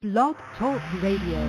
Blog Talk Radio.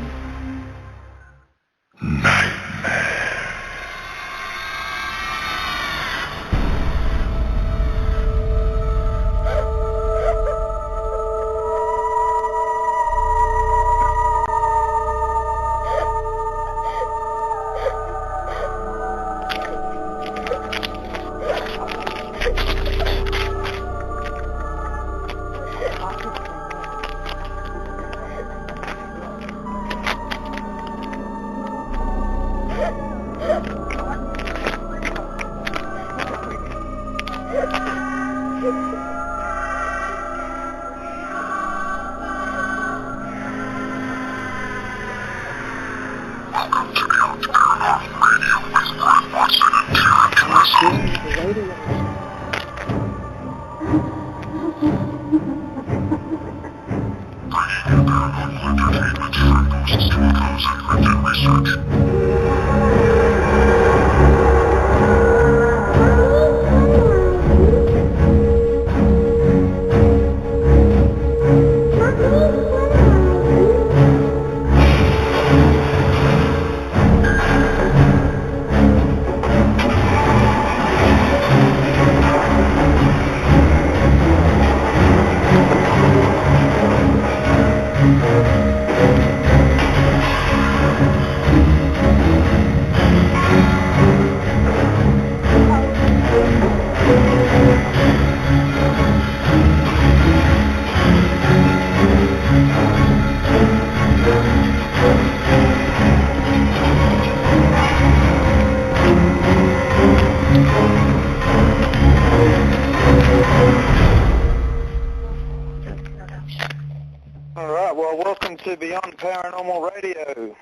Beyond Paranormal Radio.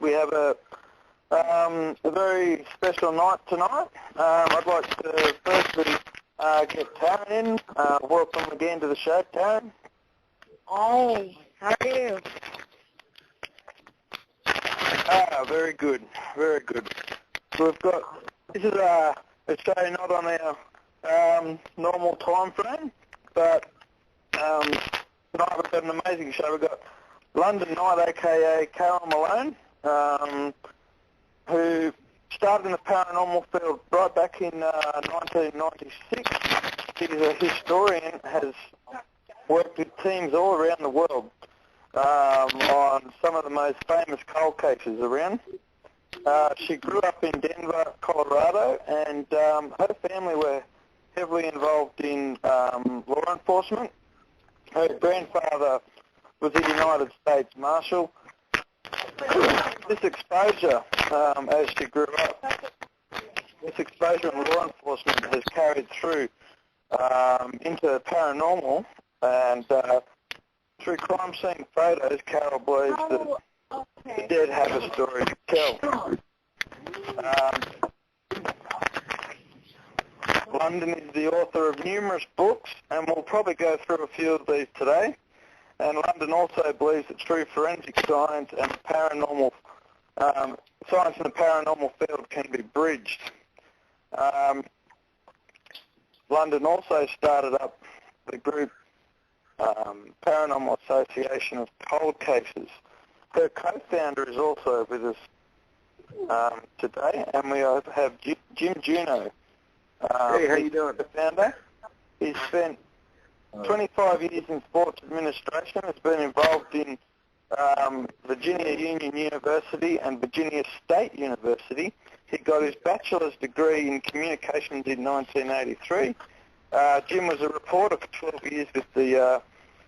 We have a very special night tonight. I'd like to firstly get Taryn in. Welcome again to the show, Taryn. Oh, how are you? Very good, very good. So we've got, this is a show not on our normal time frame, but tonight we've got an amazing show. We've got London Knight, aka Carol Malone, who started in the paranormal field right back in 1996. She's a historian, has worked with teams all around the world on some of the most famous cold cases around. She grew up in Denver, Colorado, and her family were heavily involved in law enforcement. Her grandfather was a United States Marshal. This exposure, as she grew up, this exposure in law enforcement has carried through into paranormal, and through crime scene photos, Carol believes that the dead have a story to tell. London is the author of numerous books, and we'll probably go through a few of these today. And London also believes that true forensic science and paranormal science in the paranormal field can be bridged. London also started up the group Paranormal Association of Cold Cases. Her co-founder is also with us today, and we have Jim Juno. Hey, how you doing? Co-founder. He's spent 25 years in sports administration, has been involved in Virginia Union University and Virginia State University. He got his bachelor's degree in communications in 1983. Jim was a reporter for 12 years with the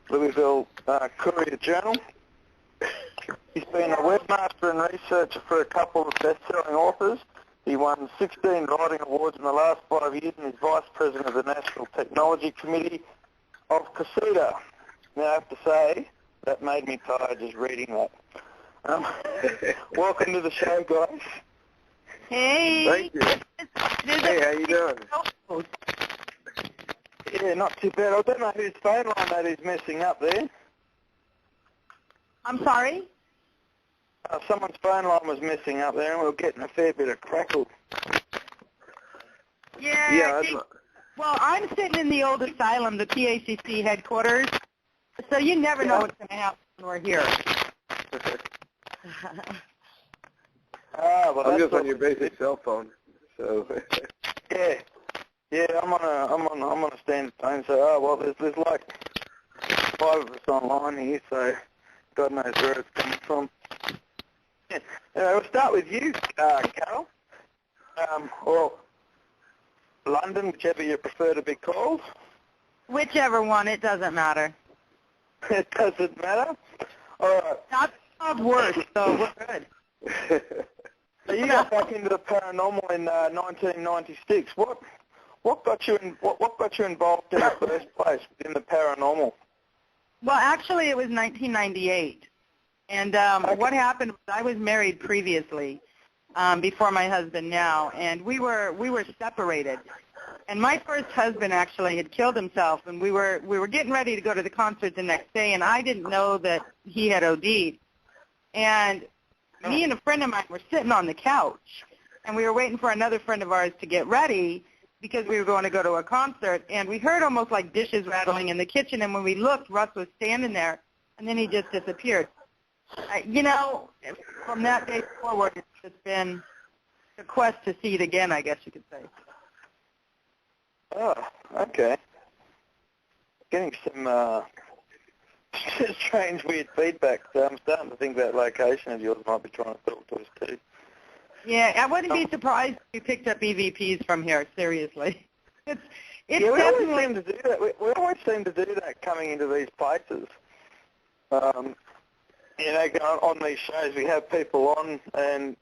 Louisville Courier Journal. He's been a webmaster and researcher for a couple of best-selling authors. He won 16 writing awards in the last 5 years and is vice president of the National Technology Committee of Casita. Now, I have to say, that made me tired just reading that. Welcome to the show, guys. Hey. Thank you. Hey, how you doing? Yeah, not too bad. I don't know whose phone line that is messing up there. I'm sorry? Someone's phone line was messing up there, and we were getting a fair bit of crackle. Yeah, well, I'm sitting in the old asylum, the PACC headquarters, so you never know what's going to happen we're here. Well, I'm just on your basic cell phone, so. Yeah, I'm on a standard phone. So, well, there's like 5 of us online here, so God knows where it's coming from. Yeah. We'll start with you, Carol, or London, whichever you prefer to be called. Whichever one, it doesn't matter. It doesn't matter. All right. Not worse, so we're good. So you got back into the paranormal in 1996. What got you involved in the first place in the paranormal? Well, actually, it was 1998, and what happened was I was married previously, before my husband now, and we were separated. And my first husband actually had killed himself, and we were getting ready to go to the concert the next day, and I didn't know that he had OD'd. And me and a friend of mine were sitting on the couch, and we were waiting for another friend of ours to get ready because we were going to go to a concert, and we heard almost like dishes rattling in the kitchen, and when we looked, Russ was standing there, and then he just disappeared. From that day forward, it's just been a quest to see it again, I guess you could say. Oh, okay. Getting some strange, weird feedback. So I'm starting to think that location of yours might be trying to talk to us too. Yeah, I wouldn't be surprised if we picked up EVPs from here, seriously. It's we definitely... always seem to do that. We always seem to do that coming into these places. Going on these shows, we have people on, and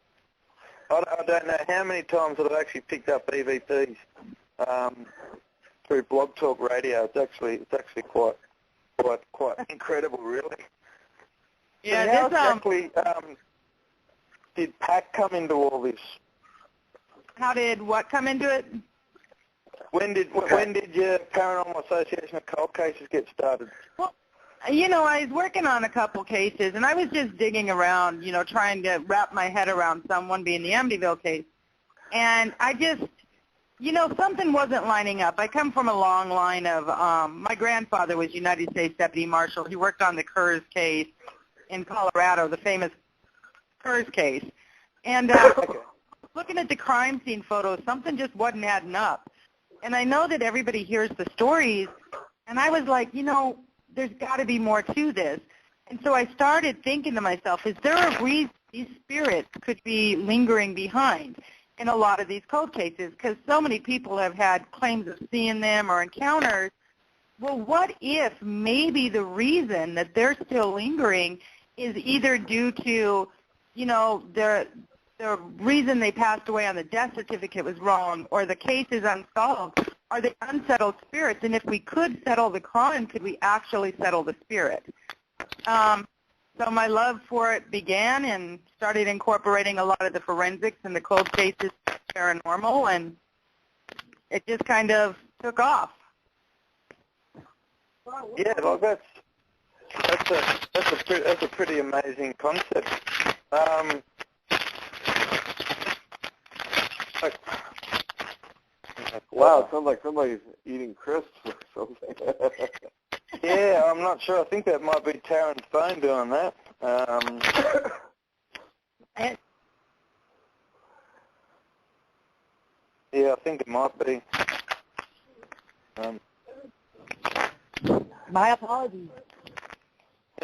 I don't know how many times that I've actually picked up EVPs through Blog Talk Radio. It's actually quite incredible, really. Yeah, so how exactly did PAC come into all this? How did what come into it? When did your Paranormal Association of Cold Cases get started? Well, I was working on a couple cases, and I was just digging around, trying to wrap my head around someone being the Amityville case. And I just, something wasn't lining up. I come from a long line of, my grandfather was United States Deputy Marshal. He worked on the Kurz case in Colorado, the famous Kurz case. And looking at the crime scene photos, something just wasn't adding up. And I know that everybody hears the stories, and I was like, there's got to be more to this. And so I started thinking to myself, is there a reason these spirits could be lingering behind in a lot of these cold cases? Because so many people have had claims of seeing them or encounters. Well, what if maybe the reason that they're still lingering is either due to, the reason they passed away on the death certificate was wrong, or the case is unsolved? Are they unsettled spirits? And if we could settle the crime, could we actually settle the spirit? So my love for it began and started incorporating a lot of the forensics and the cold cases, paranormal, and it just kind of took off. Yeah, well, that's a pretty amazing concept. Wow, it sounds like somebody's eating crisps or something. Yeah, I'm not sure. I think that might be Taryn's phone doing that. Yeah, I think it might be. My apologies.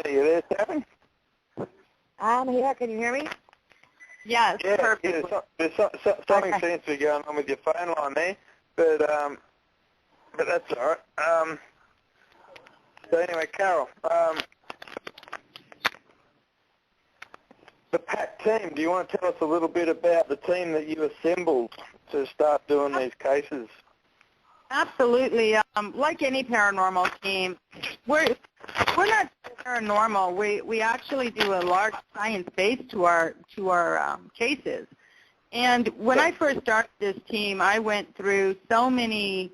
Are you there, Taryn? I'm here. Can you hear me? Yes, Yeah, perfectly. there's something seems to be going on with your phone line there, but that's all right. So anyway, Carol, the PAC team, do you want to tell us a little bit about the team that you assembled to start doing these cases? Absolutely. Like any paranormal team, we're not paranormal. We actually do a large science base to our cases. And when I first started this team, I went through so many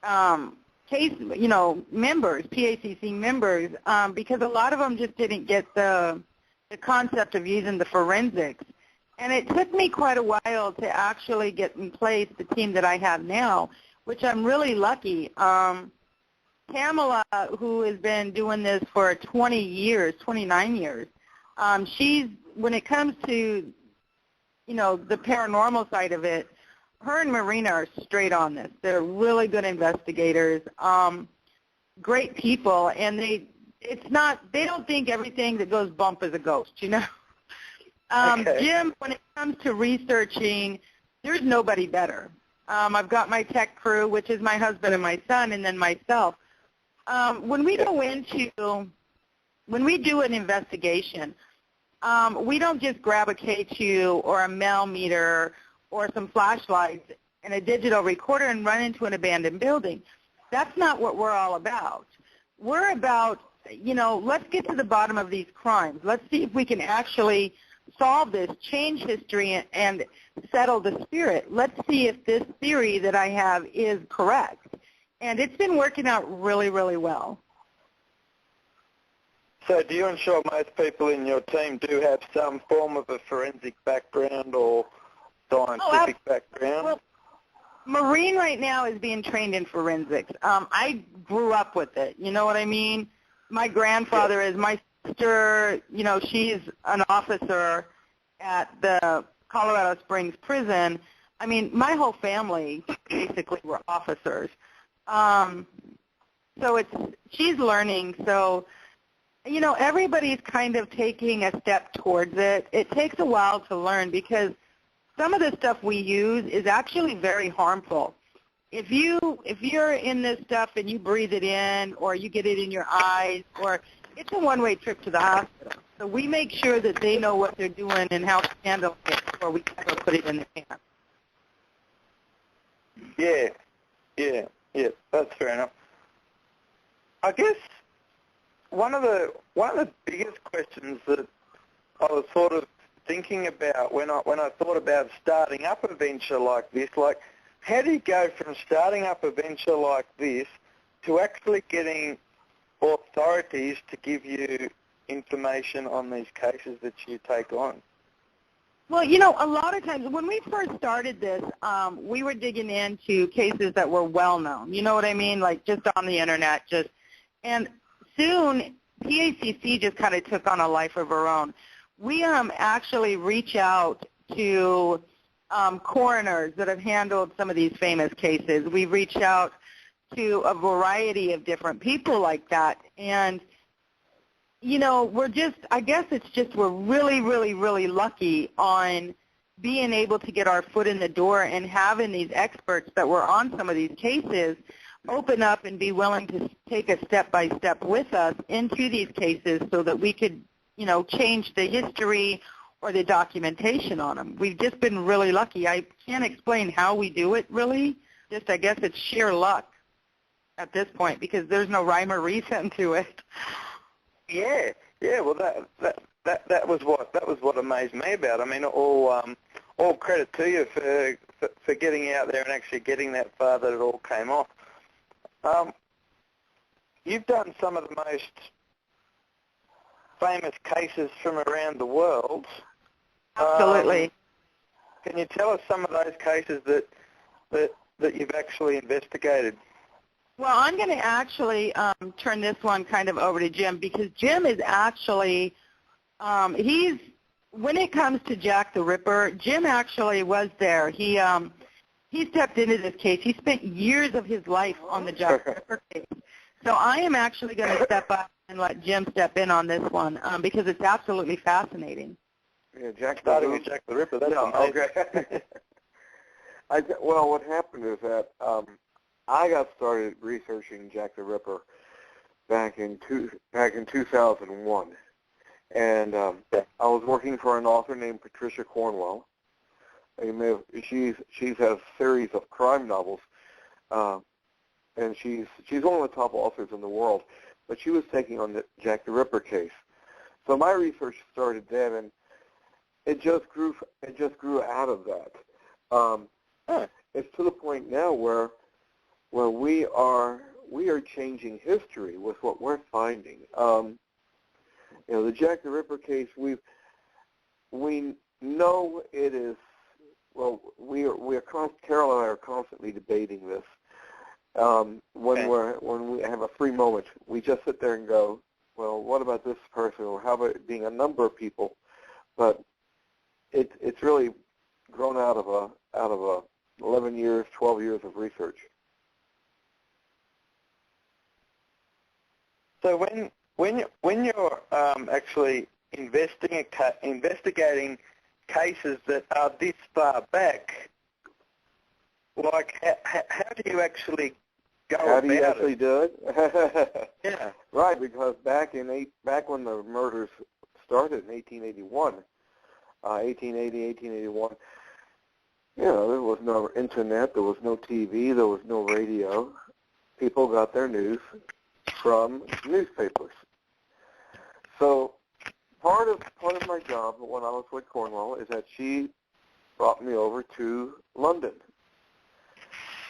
members, PACC members, because a lot of them just didn't get the concept of using the forensics. And it took me quite a while to actually get in place the team that I have now, which I'm really lucky. Pamela, who has been doing this for 20 years, 29 years, when it comes to, the paranormal side of it, her and Marina are straight on this. They're really good investigators, great people, and they don't think everything that goes bump is a ghost, Okay. Jim, when it comes to researching, there's nobody better. I've got my tech crew, which is my husband and my son, and then myself. When we do an investigation, we don't just grab a K2 or a mail meter or some flashlights and a digital recorder and run into an abandoned building. That's not what we're all about. We're about, let's get to the bottom of these crimes. Let's see if we can actually solve this, change history, and settle the spirit. Let's see if this theory that I have is correct. And it's been working out really, really well. So do you ensure most people in your team do have some form of a forensic background or scientific background? Well, Maureen right now is being trained in forensics. I grew up with it. You know what I mean? My grandfather is, my sister, she's an officer at the Colorado Springs prison. I mean, my whole family basically were officers. So she's learning. So, everybody's kind of taking a step towards it. It takes a while to learn because some of the stuff we use is actually very harmful. If you're in this stuff and you breathe it in or you get it in your eyes, or it's a one-way trip to the hospital. So we make sure that they know what they're doing and how to handle it before we ever put it in their hands. Yeah, that's fair enough. I guess one of the biggest questions that I was sort of thinking about when I thought about starting up a venture like this, like how do you go from starting up a venture like this to actually getting authorities to give you information on these cases that you take on? Well, a lot of times when we first started this, we were digging into cases that were well-known. You know what I mean? Like just on the Internet. And soon, PACC just kind of took on a life of her own. We actually reach out to coroners that have handled some of these famous cases. We reach out to a variety of different people like that. And, I guess it's just we're really, really, really lucky on being able to get our foot in the door and having these experts that were on some of these cases open up and be willing to take a step-by-step with us into these cases so that we could, change the history or the documentation on them. We've just been really lucky. I can't explain how we do it, really. I guess it's sheer luck at this point because there's no rhyme or reason to it. Yeah. Well, that was what amazed me about it. I mean, all credit to you for getting out there and actually getting that far that it all came off. You've done some of the most famous cases from around the world. Absolutely. Can you tell us some of those cases that you've actually investigated? Well, I'm going to actually turn this one kind of over to Jim because Jim is actually, when it comes to Jack the Ripper, Jim actually was there. He stepped into this case. He spent years of his life on the Jack the Ripper case. So I am actually going to step up and let Jim step in on this one because it's absolutely fascinating. Yeah, Jack starting with Jack the Ripper. That's amazing. Okay. Well, what happened is that I got started researching Jack the Ripper back in 2001, and I was working for an author named Patricia Cornwell. She's had a series of crime novels, and she's one of the top authors in the world. But she was taking on the Jack the Ripper case, so my research started then, and it just grew out of that. It's to the point now where we are changing history with what we're finding. The Jack the Ripper case, we know it is. Well, Carol and I are constantly debating this. When we have a free moment, we just sit there and go, well, what about this person, or how about it being a number of people? But it's really grown out of 11 years, 12 years of research. So when you're actually investigating cases that are this far back, like how do you actually go about it? How do you actually do it? Yeah. Right, because back when the murders started in 1881, 1881, there was no internet, there was no TV, there was no radio. People got their news from newspapers. So part of my job when I was with Cornwall is that she brought me over to London,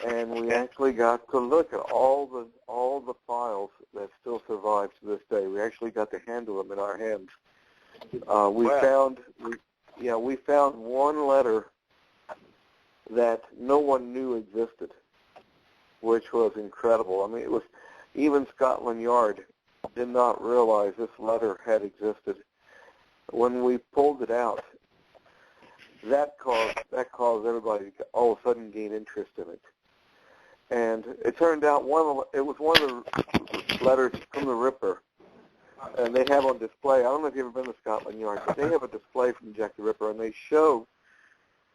and we actually got to look at all the files that still survive to this day. We actually got to handle them in our hands. We found one letter that no one knew existed, which was incredible. I mean, it was even Scotland Yard did not realize this letter had existed. When we pulled it out, that caused everybody to all of a sudden gain interest in it. And it turned out it was one of the letters from the Ripper, and they have on display. I don't know if you've ever been to Scotland Yard, but they have a display from Jack the Ripper, and they show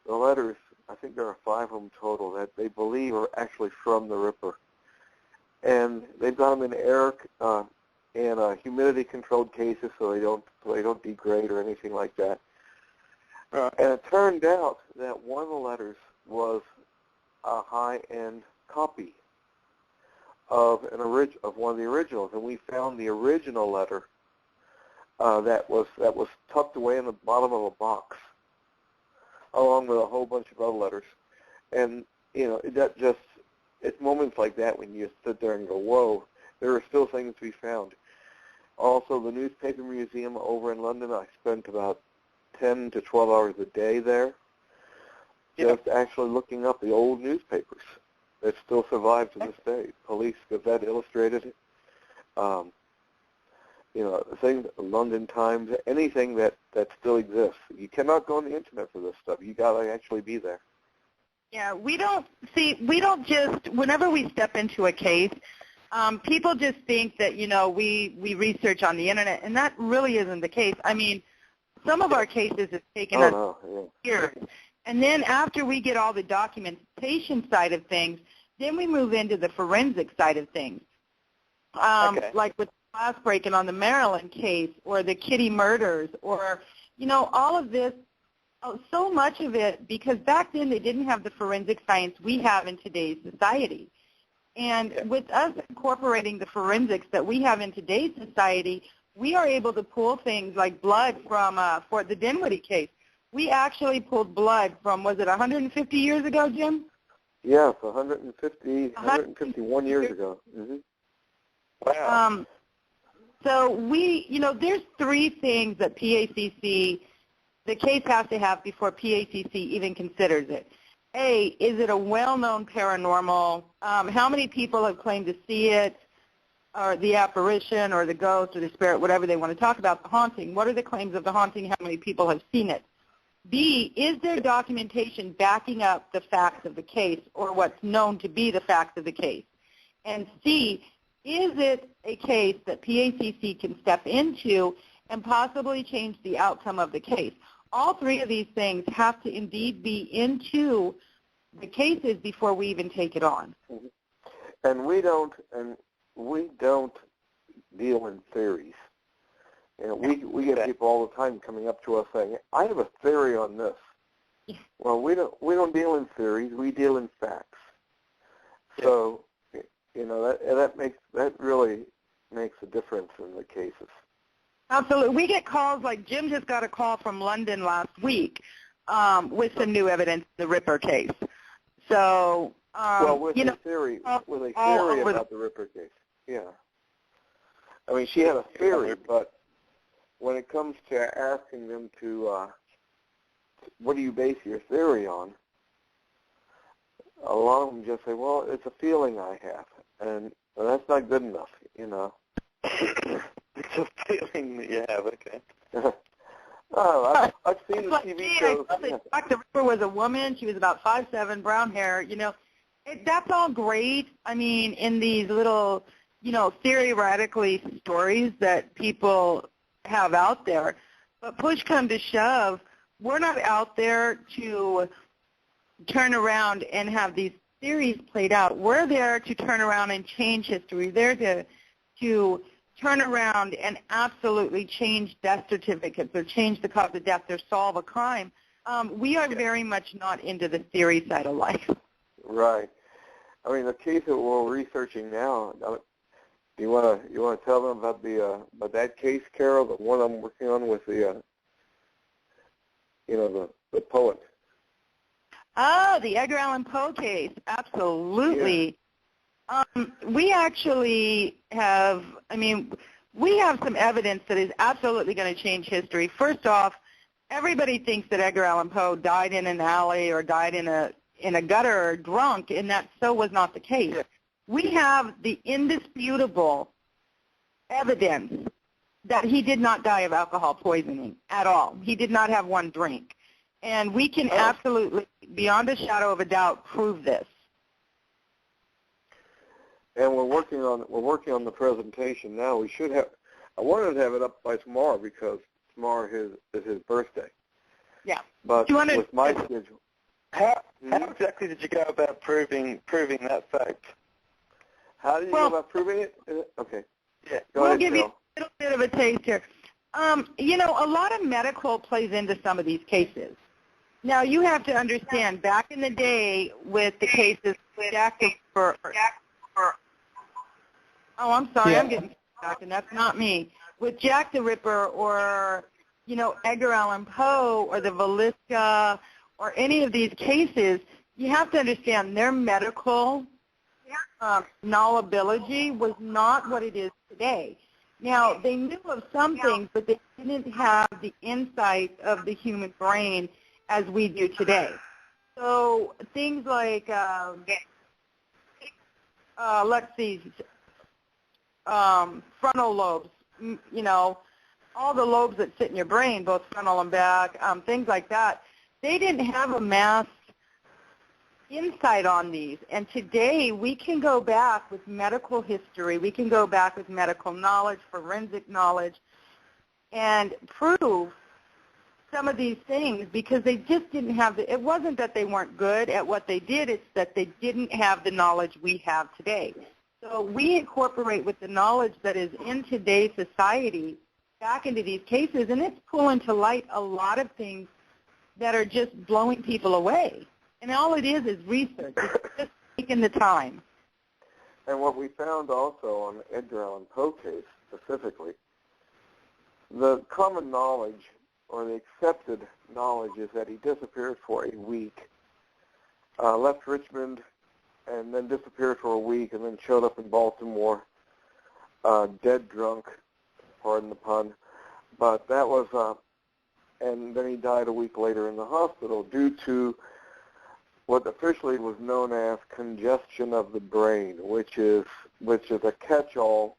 the letters. I think there are 5 of them total that they believe are actually from the Ripper, and they've got them in air and humidity-controlled cases, so they don't degrade or anything like that. And it turned out that one of the letters was a high-end copy of one of the originals, and we found the original letter that was tucked away in the bottom of a box, along with a whole bunch of other letters. And it's moments like that when you sit there and go, whoa, there are still things to be found. Also, the newspaper museum over in London, I spent about 10 to 12 hours a day there, just actually looking up the old newspapers that still survive to this day. Police Gazette Illustrated, things, London Times, anything that still exists. You cannot go on the internet for this stuff. You got to actually be there. Yeah, we don't just, whenever we step into a case, people just think that, we research on the internet, and that really isn't the case. I mean, some of our cases have taken us years. And then after we get all the documentation side of things, then we move into the forensic side of things. Like with the glass breaking on the Maryland case, or the Kitty murders, or, all of this, so much of it, because back then they didn't have the forensic science we have in today's society. And with us incorporating the forensics that we have in today's society, we are able to pull things like blood from, for the Dinwiddie case. We actually pulled blood from, was it 150 years ago, Jim? Yes, 151 years ago. Mm-hmm. Wow. So there's 3 things that PACC, the case has to have before PACC even considers it. A, is it a well-known paranormal? How many people have claimed to see it, or the apparition, or the ghost, or the spirit, whatever they want to talk about, the haunting? What are the claims of the haunting? How many people have seen it? B, is there documentation backing up the facts of the case, or what's known to be the facts of the case? And C, is it a case that PACC can step into and possibly change the outcome of the case? All 3 of these things have to indeed be into the cases before we even take it on. Mm-hmm. And we don't deal in theories. We get people all the time coming up to us saying, "I have a theory on this." Yeah. Well, we don't deal in theories. We deal in facts. Yeah. So, that really makes a difference in the cases. Absolutely. We get calls, like Jim just got a call from London last week with some new evidence in the Ripper case. So, with a theory about the Ripper case. Yeah. I mean, she had a theory, but when it comes to asking them to, what do you base your theory on? a lot of them just say, well, it's a feeling I have, and that's not good enough, you know. It's a feeling that you have, okay. Oh, I've seen the It's TV gee, shows. I thought that Dr. Ripper was a woman. She was about 5'7", brown hair. You know, that's all great. I mean, in these little, you know, theoretically stories that people have out there. But push come to shove, we're not out there to turn around and have these theories played out. We're there to turn around and change history. We're there to turn around and absolutely change death certificates or change the cause of death or solve a crime. We are very much not into the theory side of life. Right. I mean, the case that we're researching now, you want to tell them about about that case, Carol, the one I'm working on with the the poet. Oh, the Edgar Allan Poe case, absolutely. Yeah. We actually have, we have some evidence that is absolutely going to change history. First off, everybody thinks that Edgar Allan Poe died in an alley or died in a gutter or drunk, and that so was not the case. We have the indisputable evidence that he did not die of alcohol poisoning at all. He did not have one drink. And we can absolutely, beyond a shadow of a doubt, prove this. And we're working on the presentation now. We should have. I wanted to have it up by tomorrow because tomorrow is his birthday. Yeah. But with my schedule. How exactly did you go about proving that fact? How did you go about proving it? Okay. Yeah. We'll give you a little bit of a taste here. A lot of medical plays into some of these cases. Now, you have to understand, back in the day with the cases with Jack the Ripper. Oh, I'm sorry, I'm getting back, and that's not me. With Jack the Ripper or, Edgar Allan Poe or the Villisca or any of these cases, you have to understand their medical knowledgeability was not what it is today. Now, they knew of some things, but they didn't have the insight of the human brain as we do today. So things like, let's see, frontal lobes, all the lobes that sit in your brain, both frontal and back, things like that, they didn't have a mass insight on these. And today we can go back with medical history, we can go back with medical knowledge, forensic knowledge, and prove some of these things because they just didn't have it wasn't that they weren't good at what they did, it's that they didn't have the knowledge we have today. So we incorporate with the knowledge that is in today's society back into these cases, and it's pulling to light a lot of things that are just blowing people away. And all it is research. It's just taking the time. And what we found also on the Edgar Allan Poe case specifically, the common knowledge or the accepted knowledge is that he disappeared for a week, left Richmond, and then disappeared for a week, and then showed up in Baltimore, dead drunk, pardon the pun. But that was, and then he died a week later in the hospital due to what officially was known as congestion of the brain, which is a catch-all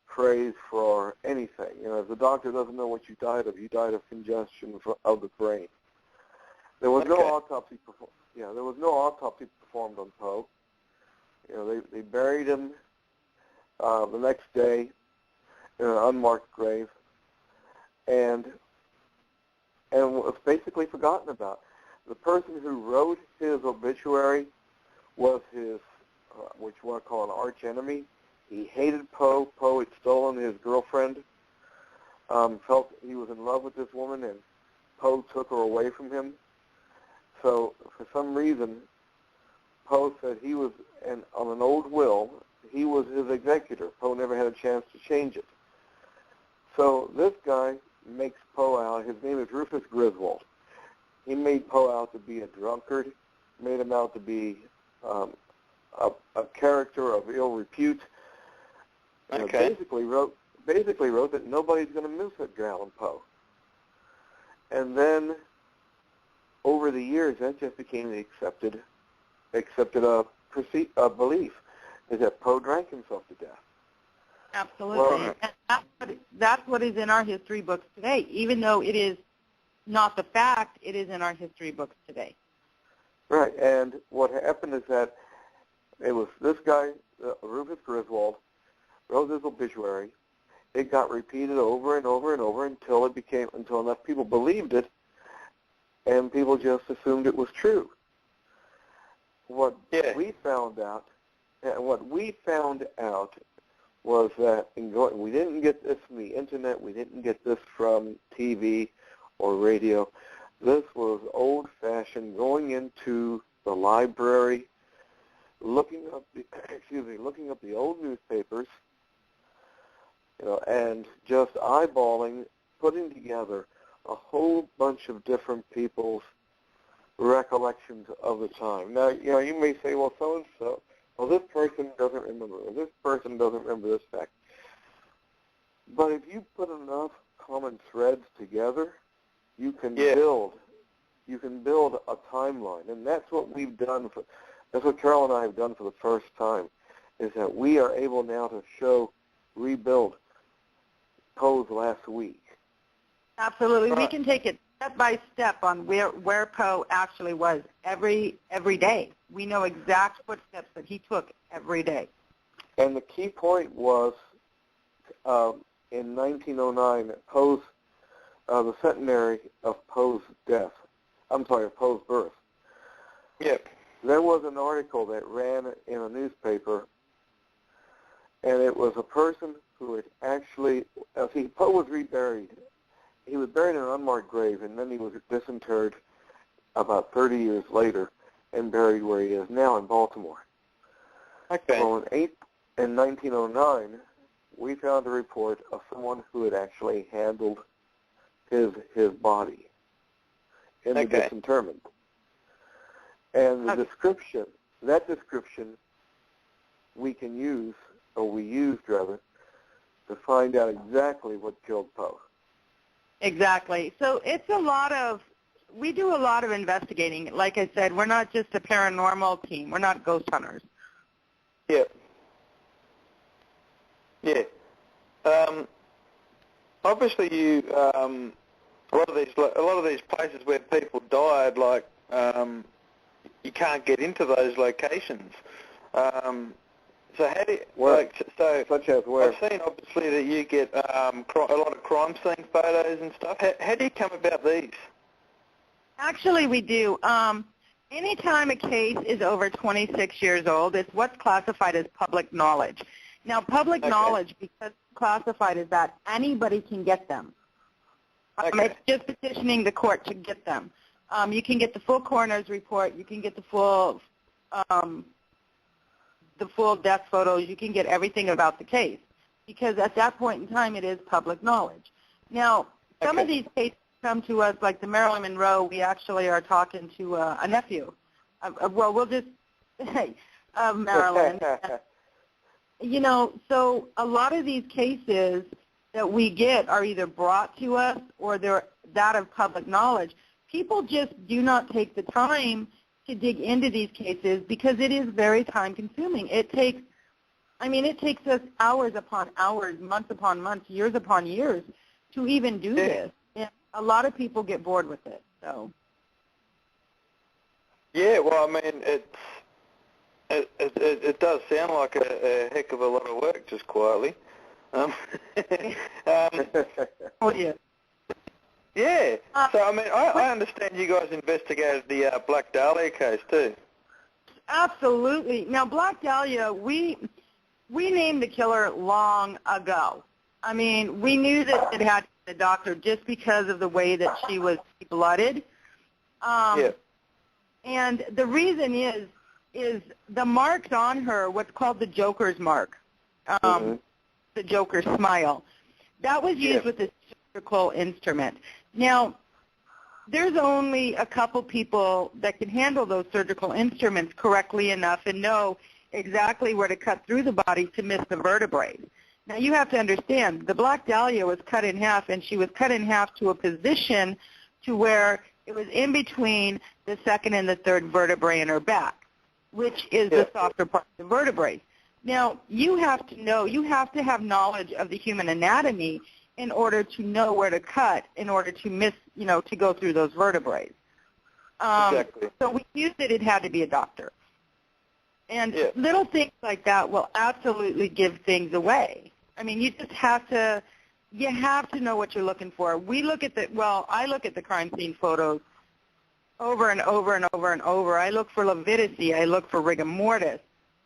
phrase for anything. If the doctor doesn't know what you died of congestion of the brain. There was no autopsy performed. Yeah, there was no autopsy performed on Poe. They buried him the next day in an unmarked grave, and was basically forgotten about. The person who wrote his obituary was his, what you want to call an arch enemy. He hated Poe. Poe had stolen his girlfriend, felt he was in love with this woman, and Poe took her away from him. So for some reason, Poe said he was, on an old will, he was his executor. Poe never had a chance to change it. So this guy makes Poe out, his name is Rufus Griswold. He made Poe out to be a drunkard, made him out to be a character of ill repute. Basically wrote that nobody's going to miss Edgar Allan Poe. And then over the years, that just became the accepted accepted belief is that Poe drank himself to death. Absolutely. Well, And that's what is in our history books today. Even though it is not the fact, it is in our history books today. Right, and what happened is that it was this guy, Rufus Griswold, wrote this obituary. It got repeated over and over and over until enough people believed it, and people just assumed it was true. What we found out was that we didn't get this from the internet, we didn't get this from TV or radio. This was old-fashioned, going into the library, looking up the old newspapers, and just eyeballing, putting together a whole bunch of different people's recollections of the time. Now, you may say, well, so-and-so, well, this person doesn't remember, or this person doesn't remember this fact. But if you put enough common threads together, you can build a timeline, and that's what we've done. That's what Carol and I have done for the first time, is that we are able now to rebuild Poe's last week. Absolutely. We can take it step by step on where Poe actually was every day. We know exact footsteps that he took every day. And the key point was in 1909, the centenary of Poe's birth. Yep. There was an article that ran in a newspaper, and it was a person who had actually, Poe was reburied. He was buried in an unmarked grave, and then he was disinterred about 30 years later and buried where he is now in Baltimore. Okay. Well, in 1909, we found a report of someone who had actually handled his body in the disinterment. And the description we can use, or we used rather, to find out exactly what killed Poe. Exactly. So we do a lot of investigating. Like I said, we're not just a paranormal team. We're not ghost hunters. Yeah. Yeah. Obviously, you a lot of these places where people died, like you can't get into those locations. So how do you, such as where? I've seen obviously that you get a lot of crime scene photos and stuff. How do you come about these? Actually, we do. Anytime a case is over 26 years old, it's what's classified as public knowledge. Now, public knowledge, because it's classified as that, anybody can get them. It's just petitioning the court to get them. You can get the full coroner's report. You can get the full death photos. You can get everything about the case, because at that point in time, it is public knowledge. Now, some of these cases come to us, like the Marilyn Monroe. We actually are talking to a nephew. Well, we'll just say Marilyn. So a lot of these cases that we get are either brought to us or they're that of public knowledge. People just do not take the time to dig into these cases because it is very time-consuming. It takes us hours upon hours, months upon months, years upon years to even do this. And a lot of people get bored with it. So. Yeah, well, I mean, it does sound like a heck of a lot of work, just quietly. Oh, yeah. Yeah. So, I mean, I understand you guys investigated the Black Dahlia case, too. Absolutely. Now, Black Dahlia, we named the killer long ago. I mean, we knew that it had to be the doctor just because of the way that she was blooded. And the reason is the marks on her, what's called the Joker's mark, the Joker's smile. That was used with a surgical instrument. Now, there's only a couple people that can handle those surgical instruments correctly enough and know exactly where to cut through the body to miss the vertebrae. Now, you have to understand, the Black Dahlia was cut in half, and she was cut in half to a position to where it was in between the second and the third vertebrae in her back. which is the softer part of the vertebrae. Now, you have to know, you have to have knowledge of the human anatomy in order to know where to cut, in order to to go through those vertebrae. Exactly. So we knew that it had to be a doctor. And little things like that will absolutely give things away. I mean, you just have to, know what you're looking for. I look at the crime scene photos over and over and over and over. I look for lividity. I look for rigor mortis.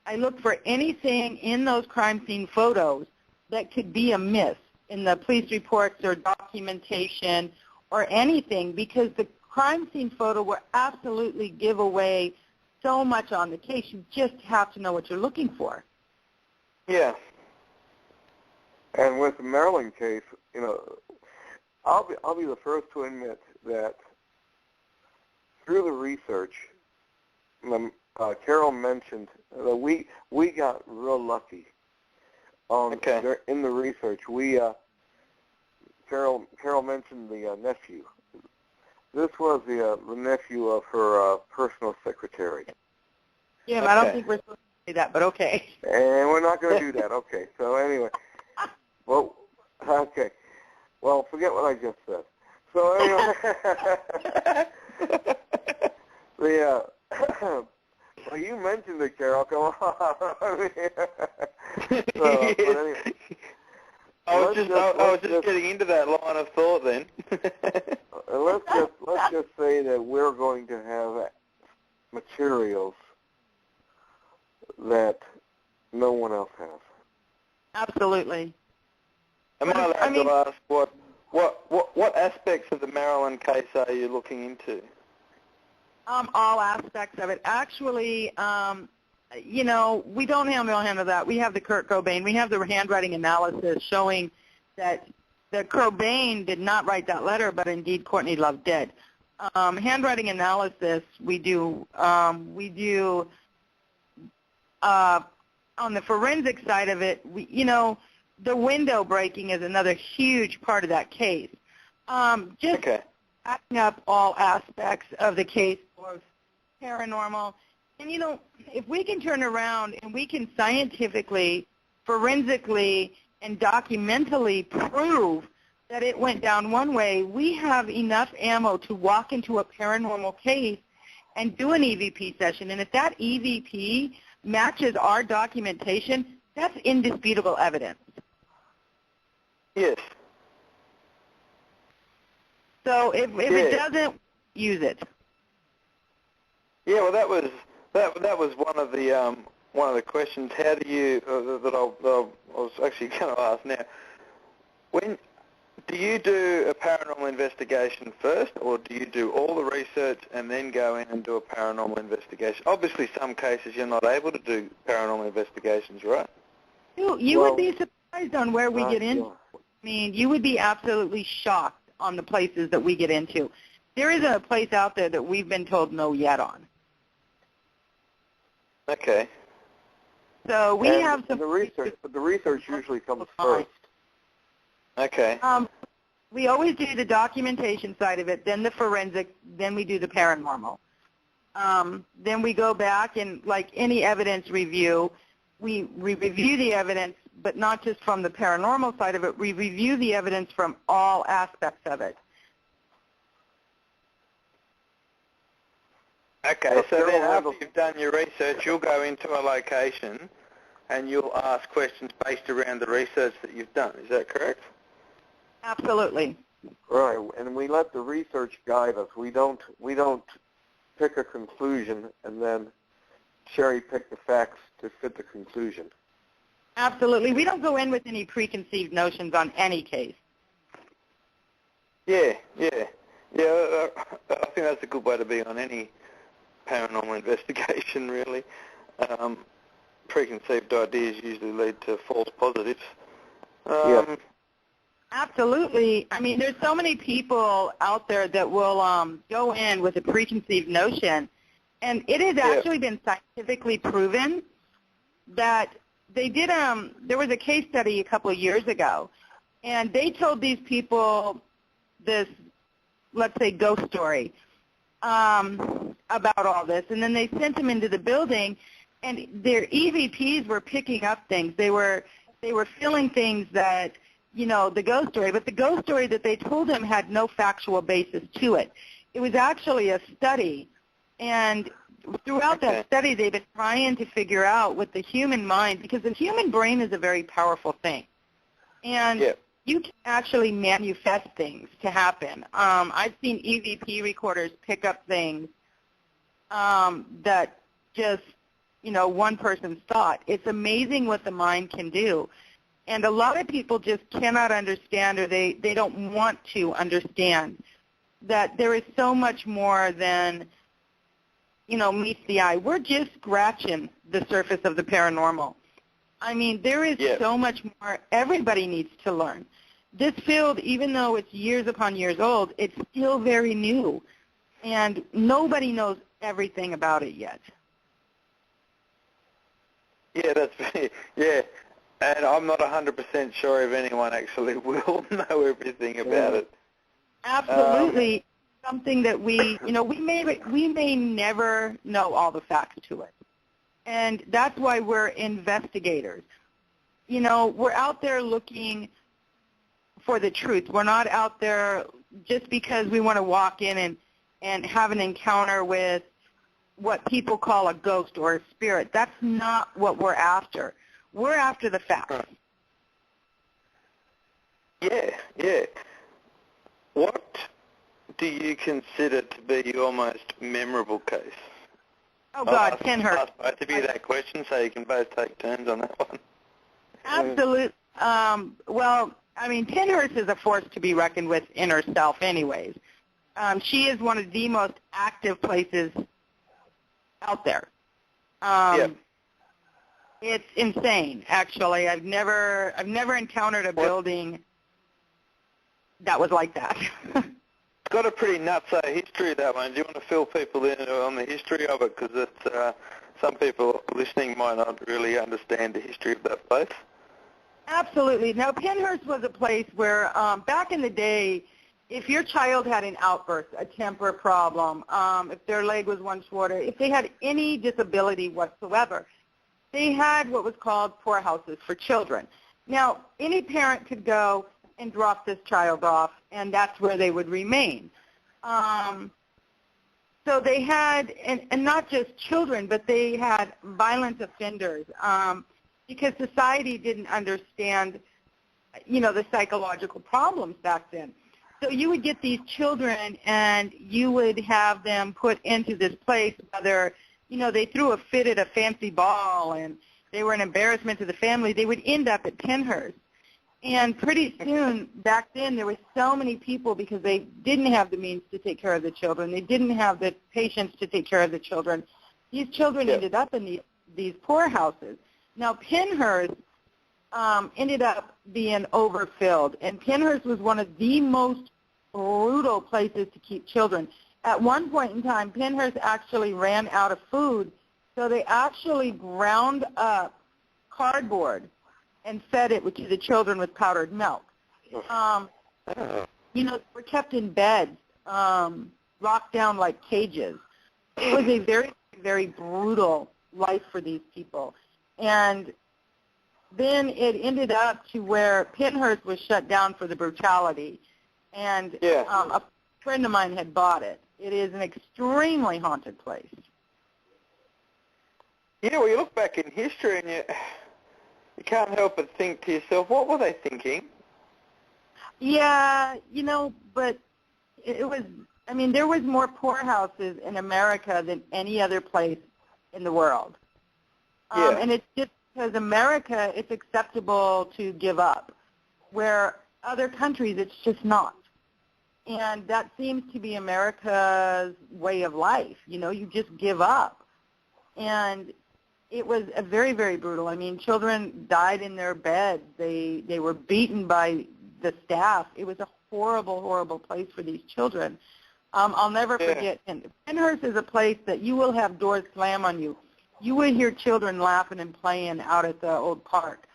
I look for anything in those crime scene photos that could be amiss in the police reports or documentation or anything, because the crime scene photo will absolutely give away so much on the case. You just have to know what you're looking for. Yeah. And with the Maryland case, I'll be the first to admit that through the research, Carol mentioned that we got real lucky. In the research, Carol mentioned the nephew. This was the nephew of her personal secretary. Yeah, I don't think we're supposed to say that, but okay. And we're not going to do that. Okay. So anyway, well, forget what I just said. So anyway, well, you mentioned it, Carol. Come on. But anyway, I was just getting into that line of thought then. let's just say that we're going to have materials that no one else has. Absolutely. Am I allowed to ask what aspects of the Maryland case are you looking into? All aspects of it. Actually, we don't handle that. We have the Kurt Cobain. We have the handwriting analysis showing that the Cobain did not write that letter, but indeed Courtney Love did. Handwriting analysis we do on the forensic side of it. The window breaking is another huge part of that case. Backing up all aspects of the case, both paranormal. And, if we can turn around and we can scientifically, forensically, and documentally prove that it went down one way, we have enough ammo to walk into a paranormal case and do an EVP session. And if that EVP matches our documentation, that's indisputable evidence. Yes. So if it doesn't, use it. Yeah, well, that was one of the questions. How do you that I was actually going to ask now? When do you do a paranormal investigation first, or do you do all the research and then go in and do a paranormal investigation? Obviously, some cases you're not able to do paranormal investigations, right? You would be surprised on where we get into. I mean, you would be absolutely shocked on the places that we get into. There isn't a place out there that we've been told no yet on. Okay. So we have some research, but the research usually comes first. Okay. We always do the documentation side of it, then the forensic, then we do the paranormal. Then we go back and, like any evidence review, we review the evidence, but not just from the paranormal side of it. We review the evidence from all aspects of it. Okay, so then after you've done your research, you'll go into a location and you'll ask questions based around the research that you've done. Is that correct? Absolutely. Right, and we let the research guide us. We don't pick a conclusion and then cherry pick the facts to fit the conclusion. Absolutely. We don't go in with any preconceived notions on any case. Yeah. I think that's a good way to be on any paranormal investigation, really. Preconceived ideas usually lead to false positives. Yeah. Absolutely. I mean, there's so many people out there that will go in with a preconceived notion, and it has actually been scientifically proven that they did. There was a case study a couple of years ago, and they told these people this, let's say, ghost story. about all this, and then they sent them into the building, and their EVPs were picking up things. They were feeling things that, the ghost story, but the ghost story that they told him had no factual basis to it. It was actually a study, and throughout that study, they've been trying to figure out with the human mind, because the human brain is a very powerful thing, and you can actually manifest things to happen. I've seen EVP recorders pick up things that just, one person's thought. It's amazing what the mind can do. And a lot of people just cannot understand, or they don't want to understand that there is so much more than, meets the eye. We're just scratching the surface of the paranormal. I mean, there is so much more everybody needs to learn. This field, even though it's years upon years old, it's still very new, and nobody knows everything about it yet. Yeah, and I'm not 100% sure if anyone actually will know everything about it. Absolutely. Something that we may never know all the facts to it. And that's why we're investigators. We're out there looking for the truth. We're not out there just because we want to walk in and have an encounter with what people call a ghost or a spirit. That's not what we're after. We're after the facts. Yeah. What do you consider to be your most memorable case? Oh, God, Penhurst. I'll ask both of you that question so you can both take turns on that one. Absolutely. Well, I mean, Penhurst is a force to be reckoned with in herself anyways. She is one of the most active places out there. It's insane, actually. I've never encountered a building that was like that. It's got a pretty nuts history, that one. Do you want to fill people in on the history of it? Because some people listening might not really understand the history of that place. Absolutely. Now, Penhurst was a place where back in the day, if your child had an outburst, a temper problem, if their leg was one shorter, if they had any disability whatsoever, they had what was called poorhouses for children. Now, any parent could go and drop this child off, and that's where they would remain. So they had, and not just children, but they had violent offenders because society didn't understand, the psychological problems back then. So you would get these children, and you would have them put into this place, whether, they threw a fit at a fancy ball and they were an embarrassment to the family, they would end up at Penhurst. And pretty soon, back then, there were so many people because they didn't have the means to take care of the children. They didn't have the patience to take care of the children. These children ended up in these poorhouses. Now, Penhurst ended up being overfilled, and Penhurst was one of the most brutal places to keep children. At one point in time, Penhurst actually ran out of food, so they actually ground up cardboard and fed it to the children with powdered milk. They were kept in beds, locked down like cages. It was a very, very brutal life for these people. And then it ended up to where Penhurst was shut down for the brutality. And a friend of mine had bought it. It is an extremely haunted place. Well, you look back in history and you can't help but think to yourself, what were they thinking? Yeah, but it was, there was more poorhouses in America than any other place in the world. And it's just because America, it's acceptable to give up, where other countries, it's just not. And that seems to be America's way of life. You just give up. And it was a very, very brutal. Children died in their beds. They were beaten by the staff. It was a horrible, horrible place for these children. I'll never forget. And Penhurst is a place that you will have doors slam on you. You would hear children laughing and playing out at the old park.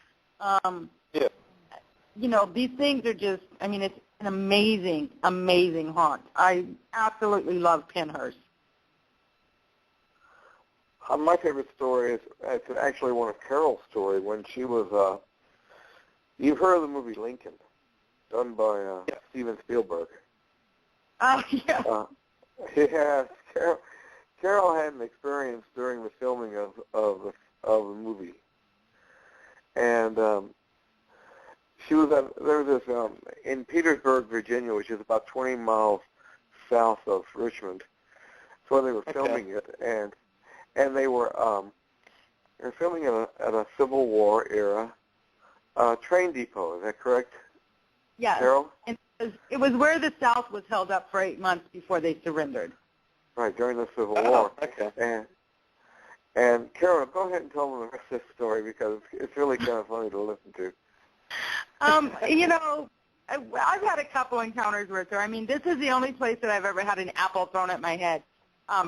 These things are just, it's an amazing, amazing haunt. I absolutely love Penhurst. my favorite story is it's actually one of Carol's story when she was. You've heard of the movie Lincoln, done by Steven Spielberg. Oh, yeah. Yeah, Carol had an experience during the filming of the movie, and she was there was this in Petersburg, Virginia, which is about 20 miles south of Richmond. That's where they were filming it, and they were filming at a Civil War era train depot. Is that correct? Yes. Carol? It was where the South was held up for 8 months before they surrendered. Right, during the Civil War. Okay. And Carol, go ahead and tell them the rest of this story because it's really kind of funny to listen to. You know, I've had a couple encounters with her. I mean, this is the only place that I've ever had an apple thrown at my head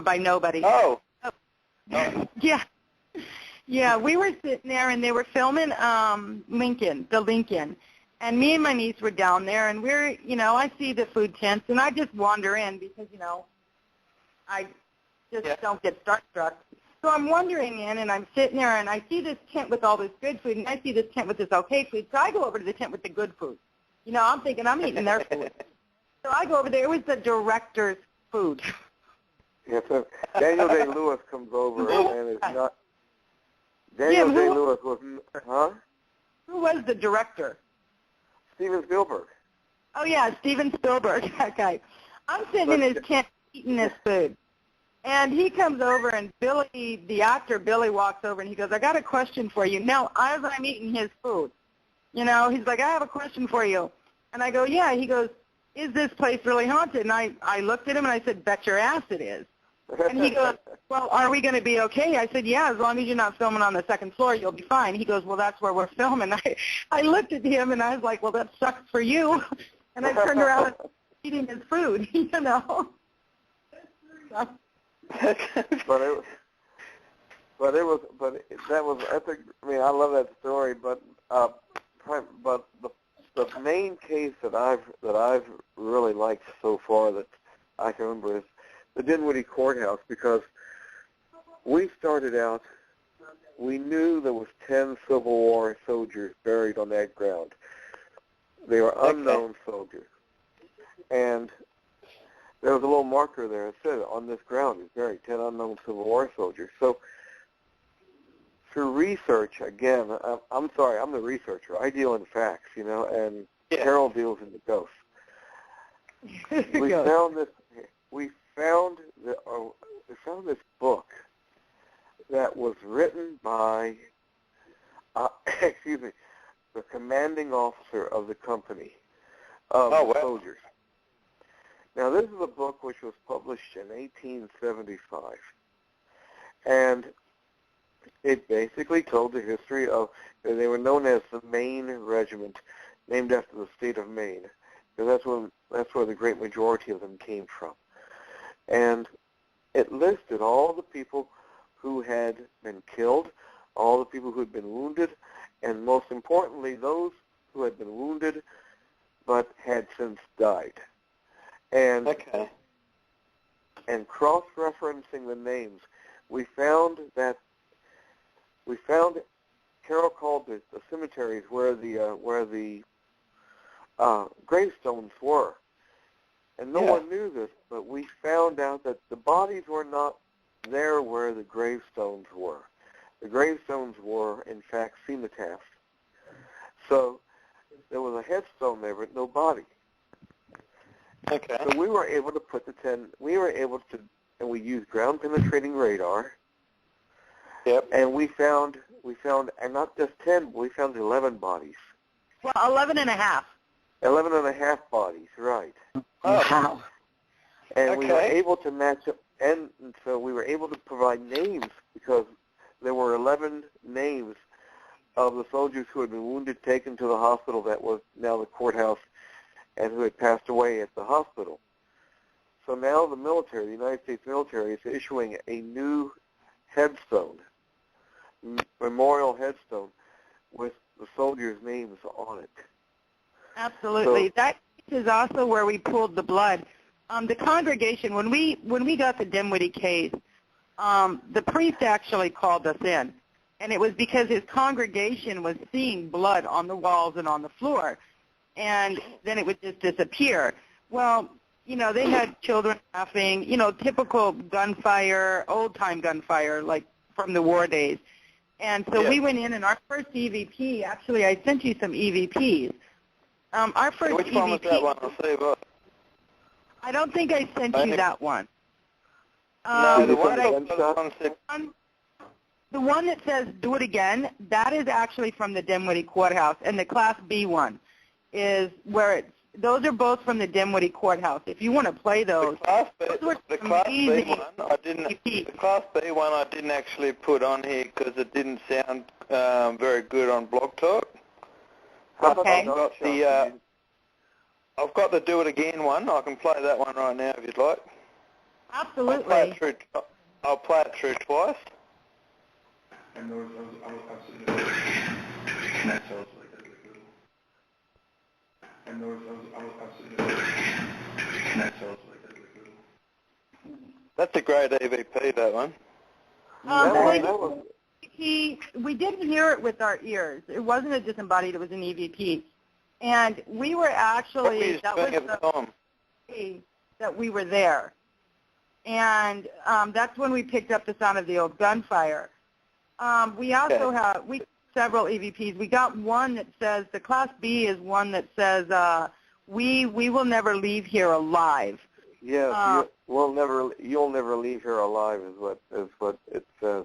by nobody. Oh. Yeah. Yeah, we were sitting there, and they were filming Lincoln. And me and my niece were down there, and we're, you know, I see the food tents, and I just wander in because, you know, I just don't get starstruck. So I'm wandering in, and I'm sitting there, and I see this tent with all this good food, and I see this tent with this okay food. So I go over to the tent with the good food. You know, I'm thinking I'm eating their food. So I go over there. It was the director's food. Yeah, so Daniel Day-Lewis comes over, and it's not... Daniel Day-Lewis was... Huh? Who was the director? Steven Spielberg. Oh, yeah, Steven Spielberg, that guy. I'm sitting in his tent eating this food. And he comes over, and Billy, the actor, Billy, walks over, and he goes, I got a question for you. Now, as I'm eating his food, you know, he's like, I have a question for you. And I go, yeah. He goes, is this place really haunted? And I looked at him, and I said, bet your ass it is. And he goes, well, are we going to be okay? I said, yeah, as long as you're not filming on the second floor, you'll be fine. He goes, well, that's where we're filming. I looked at him, and I was like, well, that sucks for you. And I turned around and eating his food, you know. So. I mean, I love that story, but the main case that I've really liked so far that I can remember is the Dinwiddie Courthouse, because we started out, we knew there was 10 Civil War soldiers buried on that ground. They were unknown soldiers. And there was a little marker there that said, on this ground is buried 10 unknown Civil War soldiers. So through research, again, I'm sorry, I'm the researcher. I deal in facts, you know, and Carol deals in the ghosts. We found this book that was written by, the commanding officer of the company of soldiers. Now, this is a book which was published in 1875, and it basically told the history of, they were known as the Maine Regiment, named after the state of Maine, because that's where the great majority of them came from. And it listed all the people who had been killed, all the people who had been wounded, and most importantly, those who had been wounded but had since died. And cross-referencing the names, we found Carol called the cemeteries where the gravestones were. And no one knew this, but we found out that the bodies were not there where the gravestones were. The gravestones were, in fact, cenotaphs. So there was a headstone there, but no body. Okay. So we were able to put and we used ground-penetrating radar. Yep. And we found, and not just 10, but we found 11 bodies. Well, 11 and a half. 11 and a half bodies, right. Oh. Wow. And we were able to match up, and so we were able to provide names because there were 11 names of the soldiers who had been wounded, taken to the hospital that was now the courthouse, and who had passed away at the hospital. So now the military, the United States military, is issuing a new headstone, memorial headstone, with the soldiers' names on it. Absolutely. So, that is also where we pulled the blood. The congregation, when we got the Dinwiddie case, the priest actually called us in, and it was because his congregation was seeing blood on the walls and on the floor, and then it would just disappear. Well, you know, they had children laughing, you know, typical gunfire, old-time gunfire, like from the war days. And so we went in, and our first EVP, actually, I sent you some EVPs. Our first Which EVP. one was that one? I'll see what. I don't think I sent you that one. No, the one that says "Do It Again," that is actually from the Dinwiddie Courthouse, and the Class B one is where it's. Those are both from the Dinwiddie Courthouse. If you want to play those, the Class B one, I didn't. The Class B one, I didn't actually put on here because it didn't sound very good on Blog Talk. Okay. I've got the Do It Again one. I can play that one right now if you'd like. Absolutely. I'll play it through twice. That's a great EVP, that one. We didn't hear it with our ears. It wasn't a disembodied, it was an EVP. And we were actually, that was the day that we were there. And that's when we picked up the sound of the old gunfire. We also have several EVPs. We got one that says, the Class B is one that says, we will never leave here alive. Yes, you'll never leave here alive is what it says.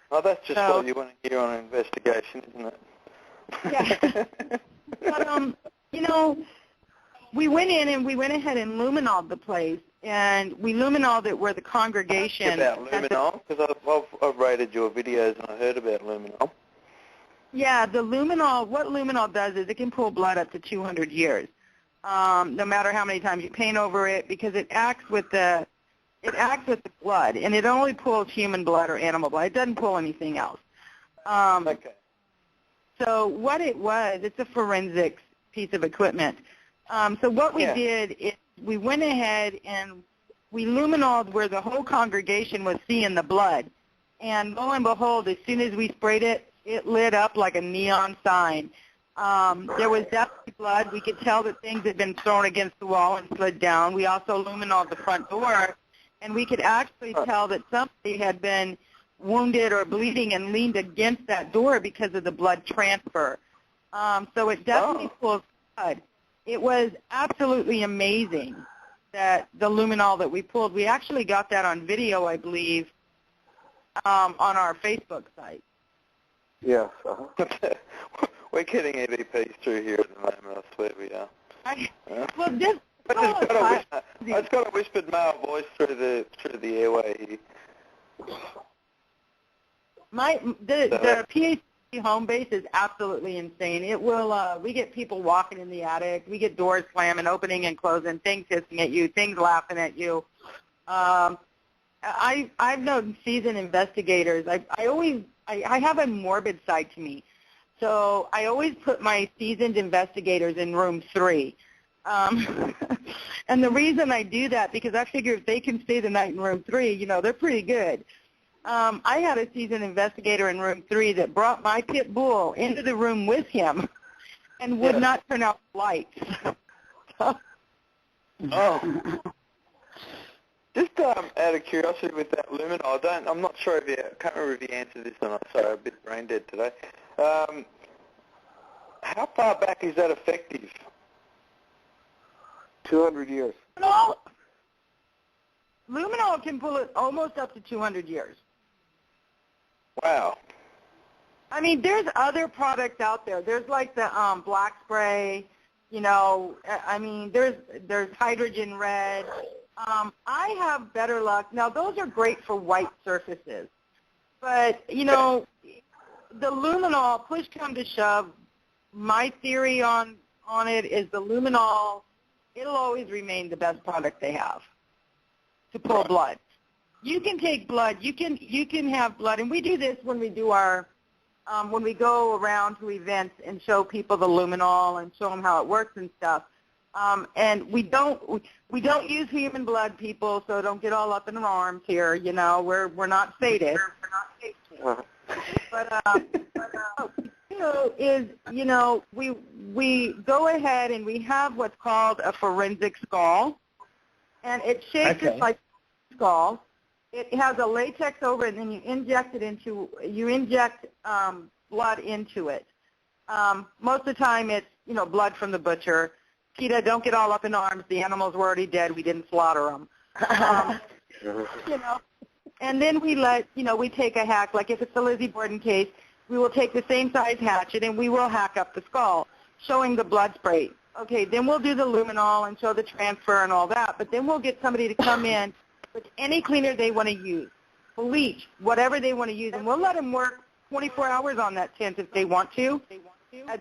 Oh, that's just what you want to hear on an investigation, isn't it? Yeah. But, you know, we went in and we went ahead and luminoled the place, and we luminoled it where the congregation... About luminol? Because I've rated your videos and I heard about luminol. Yeah, the luminol, what luminol does is it can pull blood up to 200 years, no matter how many times you paint over it, because it acts with the blood, and it only pulls human blood or animal blood. It doesn't pull anything else. Okay. So what it was, it's a forensics piece of equipment. So what we did is we went ahead and we luminoled where the whole congregation was seeing the blood. And lo and behold, as soon as we sprayed it, it lit up like a neon sign. There was definitely blood. We could tell that things had been thrown against the wall and slid down. We also luminoled the front door, and we could actually tell that somebody had been wounded or bleeding and leaned against that door because of the blood transfer. So it definitely pulls blood. It was absolutely amazing that the luminol that we pulled, we actually got that on video, I believe, on our Facebook site. Yes. We're getting EVPs through here at the moment, I swear we are. It's got a whispered male voice through the airway here. The PACC home base is absolutely insane. It will. We get people walking in the attic. We get doors slamming, opening and closing, things hissing at you, things laughing at you. I've known seasoned investigators. I have a morbid side to me, so I always put my seasoned investigators in room 3. And the reason I do that, because I figure if they can stay the night in room 3, you know, they're pretty good. I had a seasoned investigator in room 3 that brought my pit bull into the room with him and would not turn out the lights. Just out of curiosity with that luminol, I'm not sure I can't remember if you answered this or not. Sorry, I'm a bit brain dead today. How far back is that effective? 200 years. Luminol can pull it almost up to 200 years. Wow. I mean, there's other products out there. There's like the black spray, you know. I mean, there's hydrogen red. I have better luck. Now, those are great for white surfaces. But, you know, the luminol, push come to shove, my theory on it is the luminol, it'll always remain the best product they have to pull blood. You can take blood. You can have blood, and we do this when we do our when we go around to events and show people the luminol and show them how it works and stuff. And we don't use human blood, people, so don't get all up in arms here. You know, we're not sadists. But we go ahead and we have what's called a forensic skull, and it's shaped just like a skull. It has a latex over it, and then you inject blood into it. Most of the time, it's blood from the butcher. PETA, don't get all up in arms. The animals were already dead. We didn't slaughter them. And then we take a hack. Like if it's the Lizzie Borden case, we will take the same size hatchet and we will hack up the skull, showing the blood spray. Okay, then we'll do the luminol and show the transfer and all that. But then we'll get somebody to come in with any cleaner they want to use, bleach, whatever they want to use, and we'll let them work 24 hours on that tent if they want to.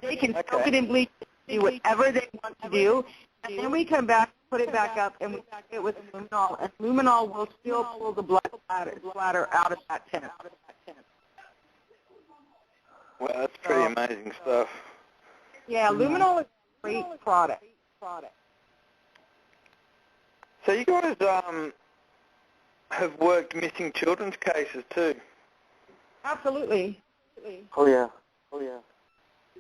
They can soak it in bleach, do whatever they want to do, and then we come back, put it back up, and we pack it with luminol, and luminol will still pull the blood splatter out of that tent. Well, that's pretty amazing stuff. Yeah, luminol is a great product. So you guys have worked missing children's cases too? Absolutely. Oh yeah.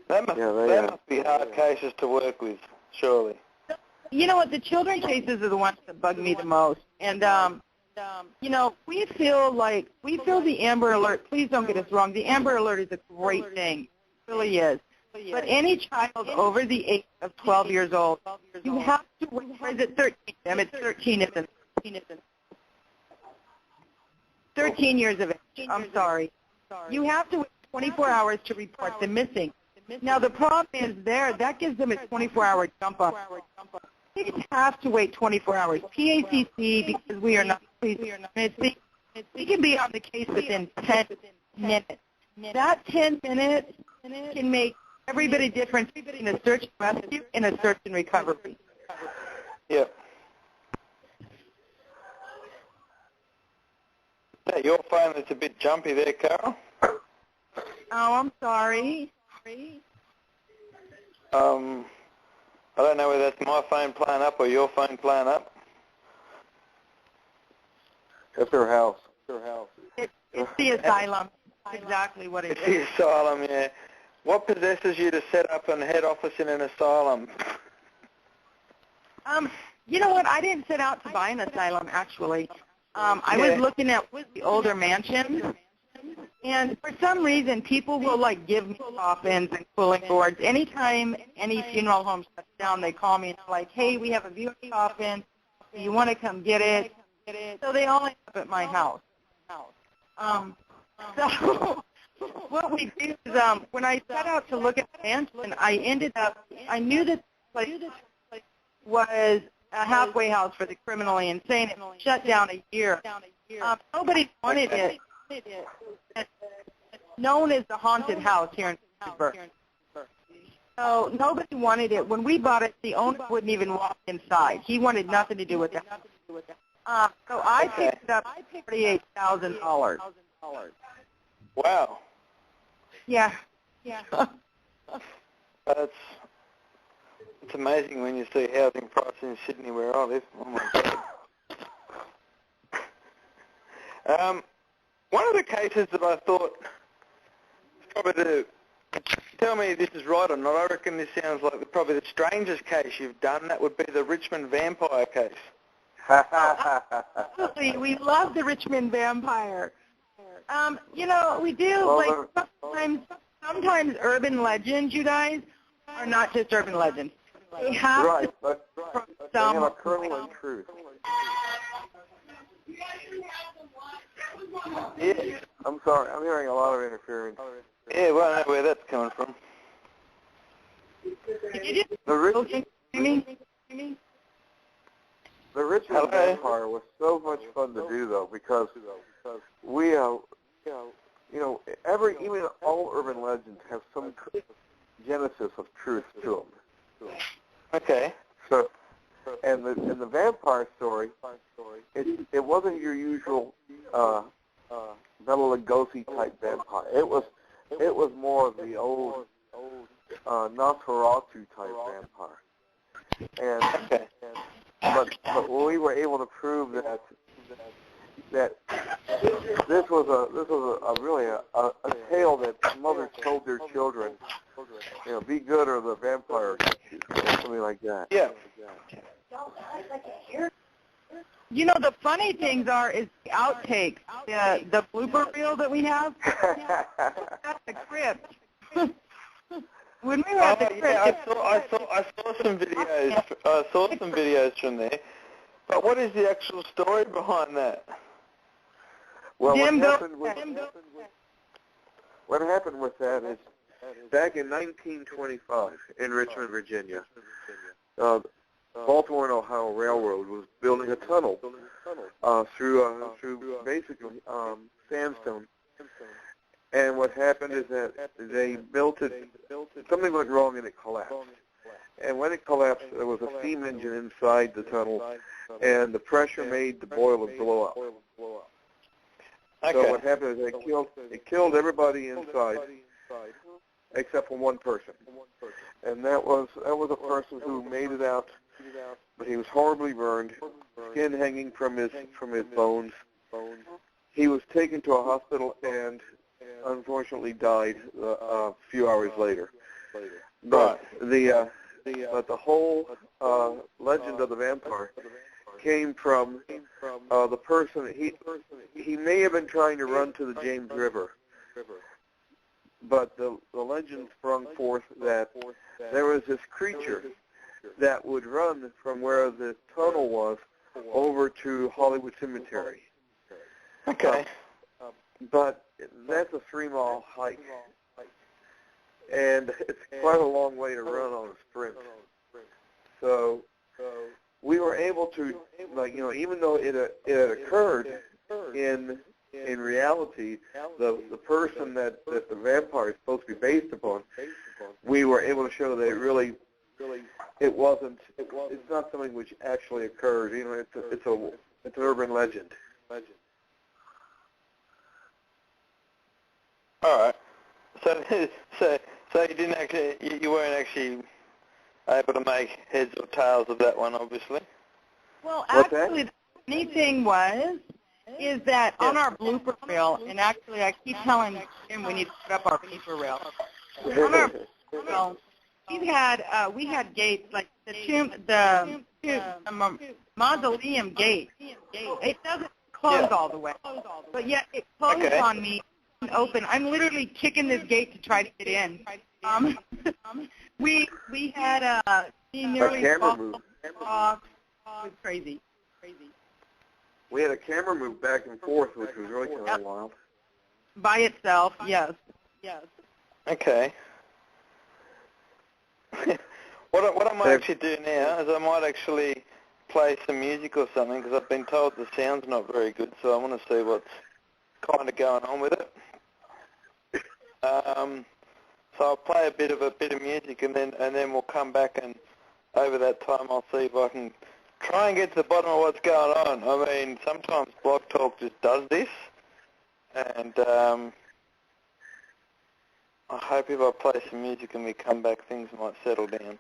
That must be hard cases to work with, surely. You know what? The children cases are the ones that bug me the most. And, we feel the Amber Alert. Please don't get us wrong. The Amber Alert is a great thing. It really is. But any child over the age of 12 years old, you have to, or is it 13? It's 13, isn't it? 13 years of age. I'm sorry. You have to wait 24 hours to report them missing. Now, the problem is that gives them a 24-hour jump off. They have to wait 24 hours. PACC, because we are not police, we can be on the case within 10 minutes. That 10 minutes can make every bit of difference between a search and rescue and a search and recovery. Yep. Hey, your phone is a bit jumpy there, Carol. Oh, I'm sorry. I don't know whether that's my phone playing up or your phone playing up. It's her house. It's the asylum. That's exactly what it is. It's the asylum, yeah. What possesses you to set up a head office in an asylum? You know what? I didn't set out to buy an asylum, actually. I was looking at the older mansions, and for some reason, people will, give me coffins and cooling boards. Anytime any funeral home shuts down, they call me and they're like, hey, we have a viewing coffin. Do you want to come get it? So they all end up at my house. So what we do is when I set out to look at the mansion, I knew that place was a halfway house for the criminally insane. It shut down a year. Nobody wanted it. It's known as the haunted house here in Pittsburgh. So nobody wanted it. When we bought it, the owner wouldn't even walk inside. He wanted nothing to do with it. So I picked it up for $48,000. Wow. Yeah. It's amazing when you see housing prices in Sydney where I live. Oh my God. One of the cases that I thought, probably tell me if this is right or not, I reckon this sounds like probably the strangest case you've done. That would be the Richmond vampire case. Absolutely. We love the Richmond vampire. We do, sometimes urban legends, you guys, are not just urban legends. They have to they have a kernel of truth. Yeah. I'm sorry, I'm hearing a lot of interference. Yeah, well, I know where that's coming from. The Richmond vampire was so much fun to do, though, because we, even all urban legends have some genesis of truth to them. Okay. So, and the vampire story, it wasn't your usual Bela Lugosi type vampire. It was more of the old Nosferatu type vampire. and but we were able to prove that this was a really a tale that mothers told their children, be good or the vampire will get you, something like that. Yeah. The funny things is the outtakes, the blooper reel that we have. At the crypt. When we were at the crypt, I saw some videos. I saw some videos from there. But what is the actual story behind that? Well, what happened with that is back in 1925 in Richmond, Virginia, Baltimore and Ohio Railroad was building a tunnel through basically sandstone. And what happened is that they built it, something went wrong and it collapsed. And when it collapsed, there was a steam engine inside the tunnel, and the pressure made the boiler blow up. Okay. So what happened is it killed everybody inside, except for one person. And that was a person who made it out, but he was horribly burned, skin hanging from his bones. He was taken to a hospital and unfortunately died a few hours later. But the whole legend of the vampire came from the person. He may have been trying to run to the James River, but the legend sprung forth that there was this creature that would run from where the tunnel was over to Hollywood Cemetery. Okay. But that's a 3-mile hike, and it's quite a long way to run on a sprint. So we were able to, even though it had occurred in reality, the person that the vampire is supposed to be based upon, we were able to show that it's not something which actually occurred. It's an urban legend. All right. So you weren't actually able to make heads or tails of that one, obviously. well, actually, the funny thing is that on our blooper reel, and actually I keep telling Jim we need to put up our blooper reel. On our blooper reel, we had gates like the mausoleum gate. It doesn't close all the way, but yet it closed on me and open. I'm literally kicking this gate to try to get in. We had nearly camera move. It was crazy. We had a camera move back and forth, which was really kind of wild. By itself, yes. Okay. What I might actually do now is I might actually play some music or something, because I've been told the sound's not very good, so I want to see what's kind of going on with it. So I'll play a bit of music, and then we'll come back, and over that time I'll see if I can try and get to the bottom of what's going on. I mean, sometimes Blog Talk just does this, and I hope if I play some music and we come back, things might settle down.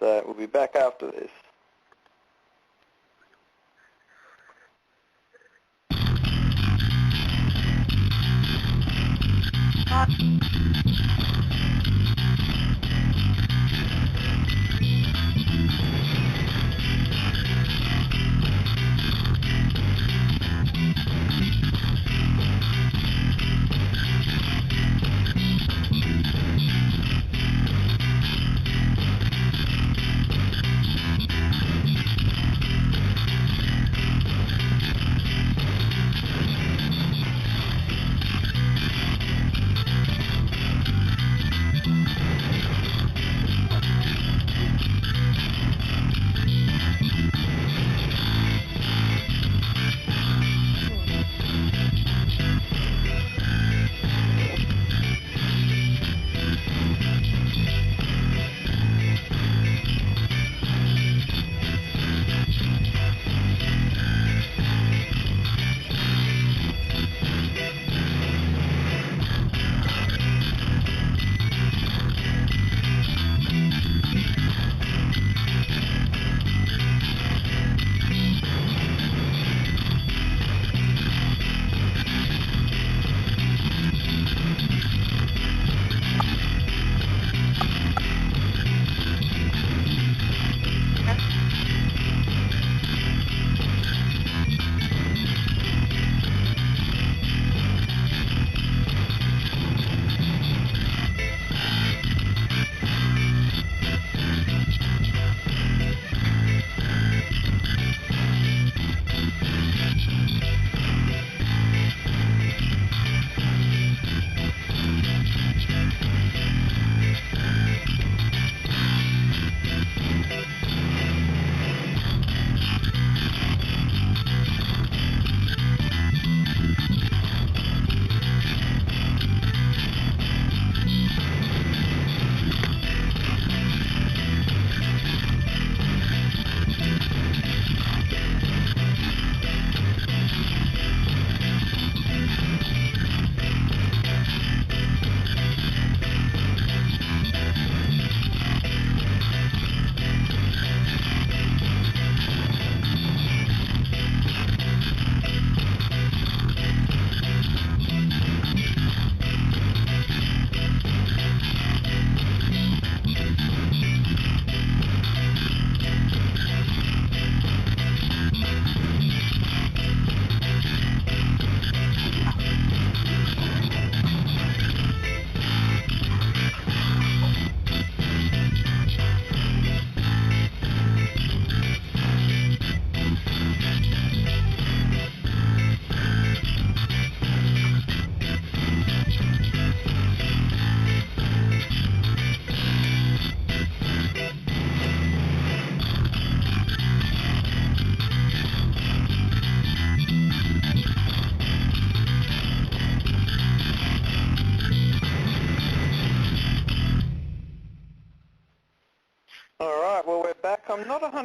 So we'll be back after this.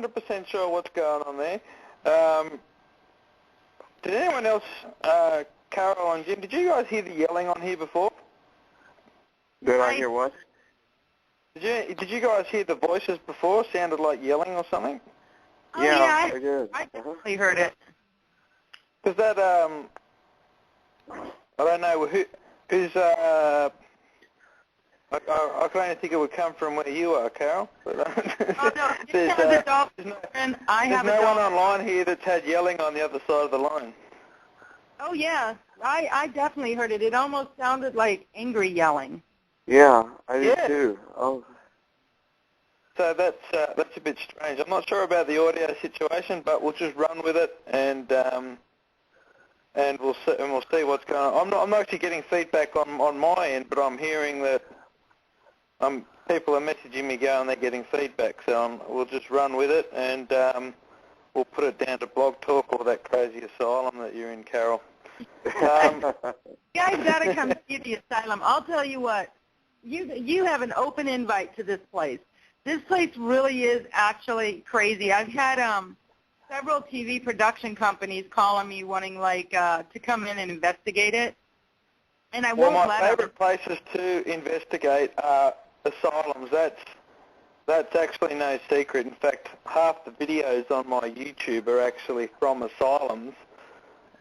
100% sure what's going on there. Did anyone else, Carol and Jim, did you guys hear the yelling on here before? Did I hear what? Did you guys hear the voices before? Sounded like yelling or something? Oh, Yeah, I did. I definitely heard it. Because that, I don't know who's, I can only think it would come from where you are, Carol. But, Oh, no, there's no one online here that's had yelling on the other side of the line. Oh, yeah. I definitely heard it. It almost sounded like angry yelling. Yeah, I did too. Oh. So that's a bit strange. I'm not sure about the audio situation, but we'll just run with it and we'll see what's going on. I'm not actually getting feedback on my end, but I'm hearing that people are messaging me going they're getting feedback. So we'll just run with it and we'll put it down to Blog Talk or that crazy asylum that you're in, Carol. You guys got to come see the asylum. I'll tell you what. You have an open invite to this place. This place really is actually crazy. I've had several TV production companies calling me wanting to come in and investigate it. And I won't my let them. favourite places to investigate are asylums. That's actually no secret. In fact, half the videos on my YouTube are actually from asylums.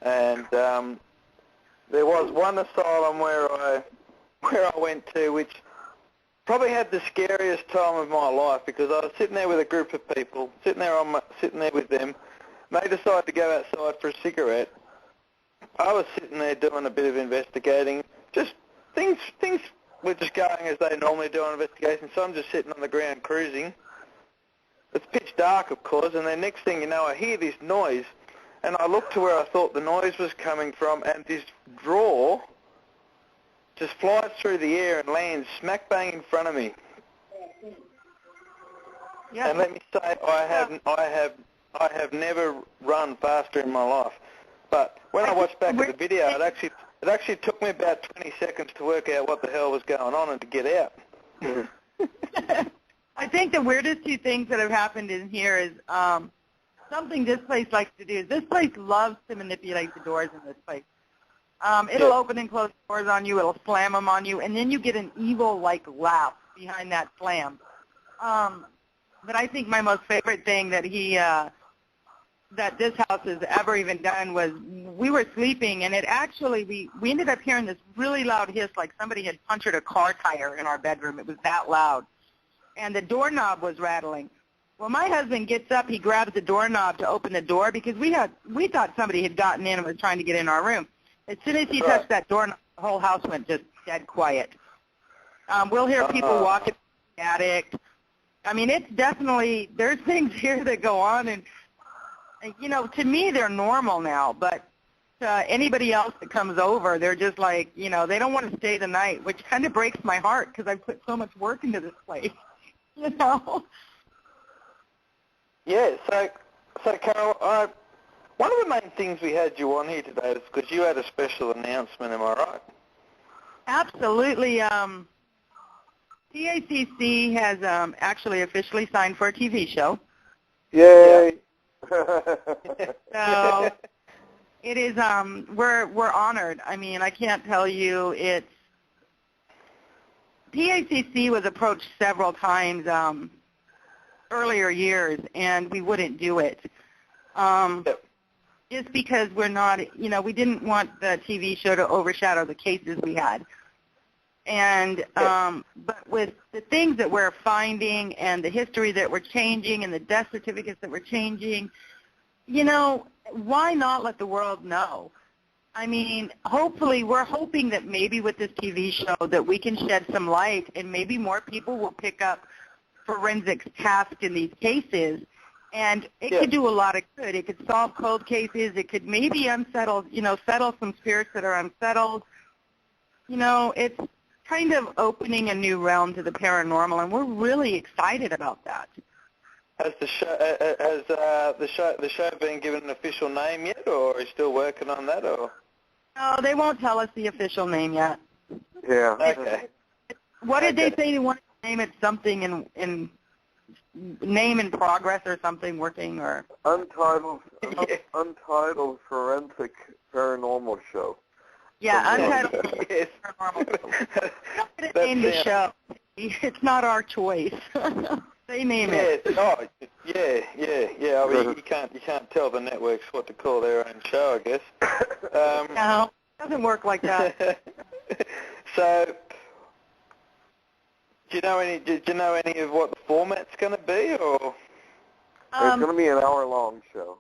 And there was one asylum where I went to, which probably had the scariest time of my life because I was sitting there with a group of people, sitting there with them. They decided to go outside for a cigarette. I was sitting there doing a bit of investigating. Just things were just going as they normally do on investigations. So I'm just sitting on the ground cruising. It's pitch dark, of course, and then next thing you know, I hear this noise, and I look to where I thought the noise was coming from, and this drawer just flies through the air and lands smack bang in front of me. Yeah. And let me say, I have never run faster in my life. But when I watched back at the video, it actually took me about 20 seconds to work out what the hell was going on and to get out. I think the weirdest two things that have happened in here is something this place likes to do. This place loves to manipulate the doors in this place. It'll open and close doors on you. It'll slam them on you, and then you get an evil laugh behind that slam. But I think my most favorite thing that that this house has ever even done was we were sleeping, and it actually we ended up hearing this really loud hiss like somebody had punctured a car tire in our bedroom. It was that loud, and the doorknob was rattling. Well, my husband gets up. He grabs the doorknob to open the door because we thought somebody had gotten in and was trying to get in our room. As soon as he touched that door, the whole house went just dead quiet. We'll hear people walking in the attic. I mean, it's definitely, there's things here that go on, and to me, they're normal now, but to anybody else that comes over, they're just like, they don't want to stay the night, which kind of breaks my heart because I put so much work into this place, Yeah, so Carol, one of the main things we had you on here today is because you had a special announcement, am I right? Absolutely. PACC has actually officially signed for a TV show. Yay! So it is. We're honored. I mean, I can't tell you. It's PACC was approached several times earlier years, and we wouldn't do it. Just because we're not, we didn't want the TV show to overshadow the cases we had. And but with the things that we're finding and the history that we're changing and the death certificates that we're changing, why not let the world know? I mean, hopefully, we're hoping that maybe with this TV show that we can shed some light and maybe more people will pick up forensics tasks in these cases. And it could do a lot of good. It could solve cold cases. It could maybe unsettle, settle some spirits that are unsettled. It's kind of opening a new realm to the paranormal, and we're really excited about that. Has the show been given an official name yet, or are you still working on that? Or no, they won't tell us the official name yet. Yeah. Okay. What did they say? They wanted to name it something in name in progress or something working or? Untitled Forensic Paranormal Show. Yeah, Untitled Yes. Paranormal. Don't name the show. It's not our choice. They name it. Oh, yeah. I mean, you can't tell the networks what to call their own show, I guess. No, it doesn't work like that. So, do you know any of what the format's going to be, or? It's going to be an hour-long show.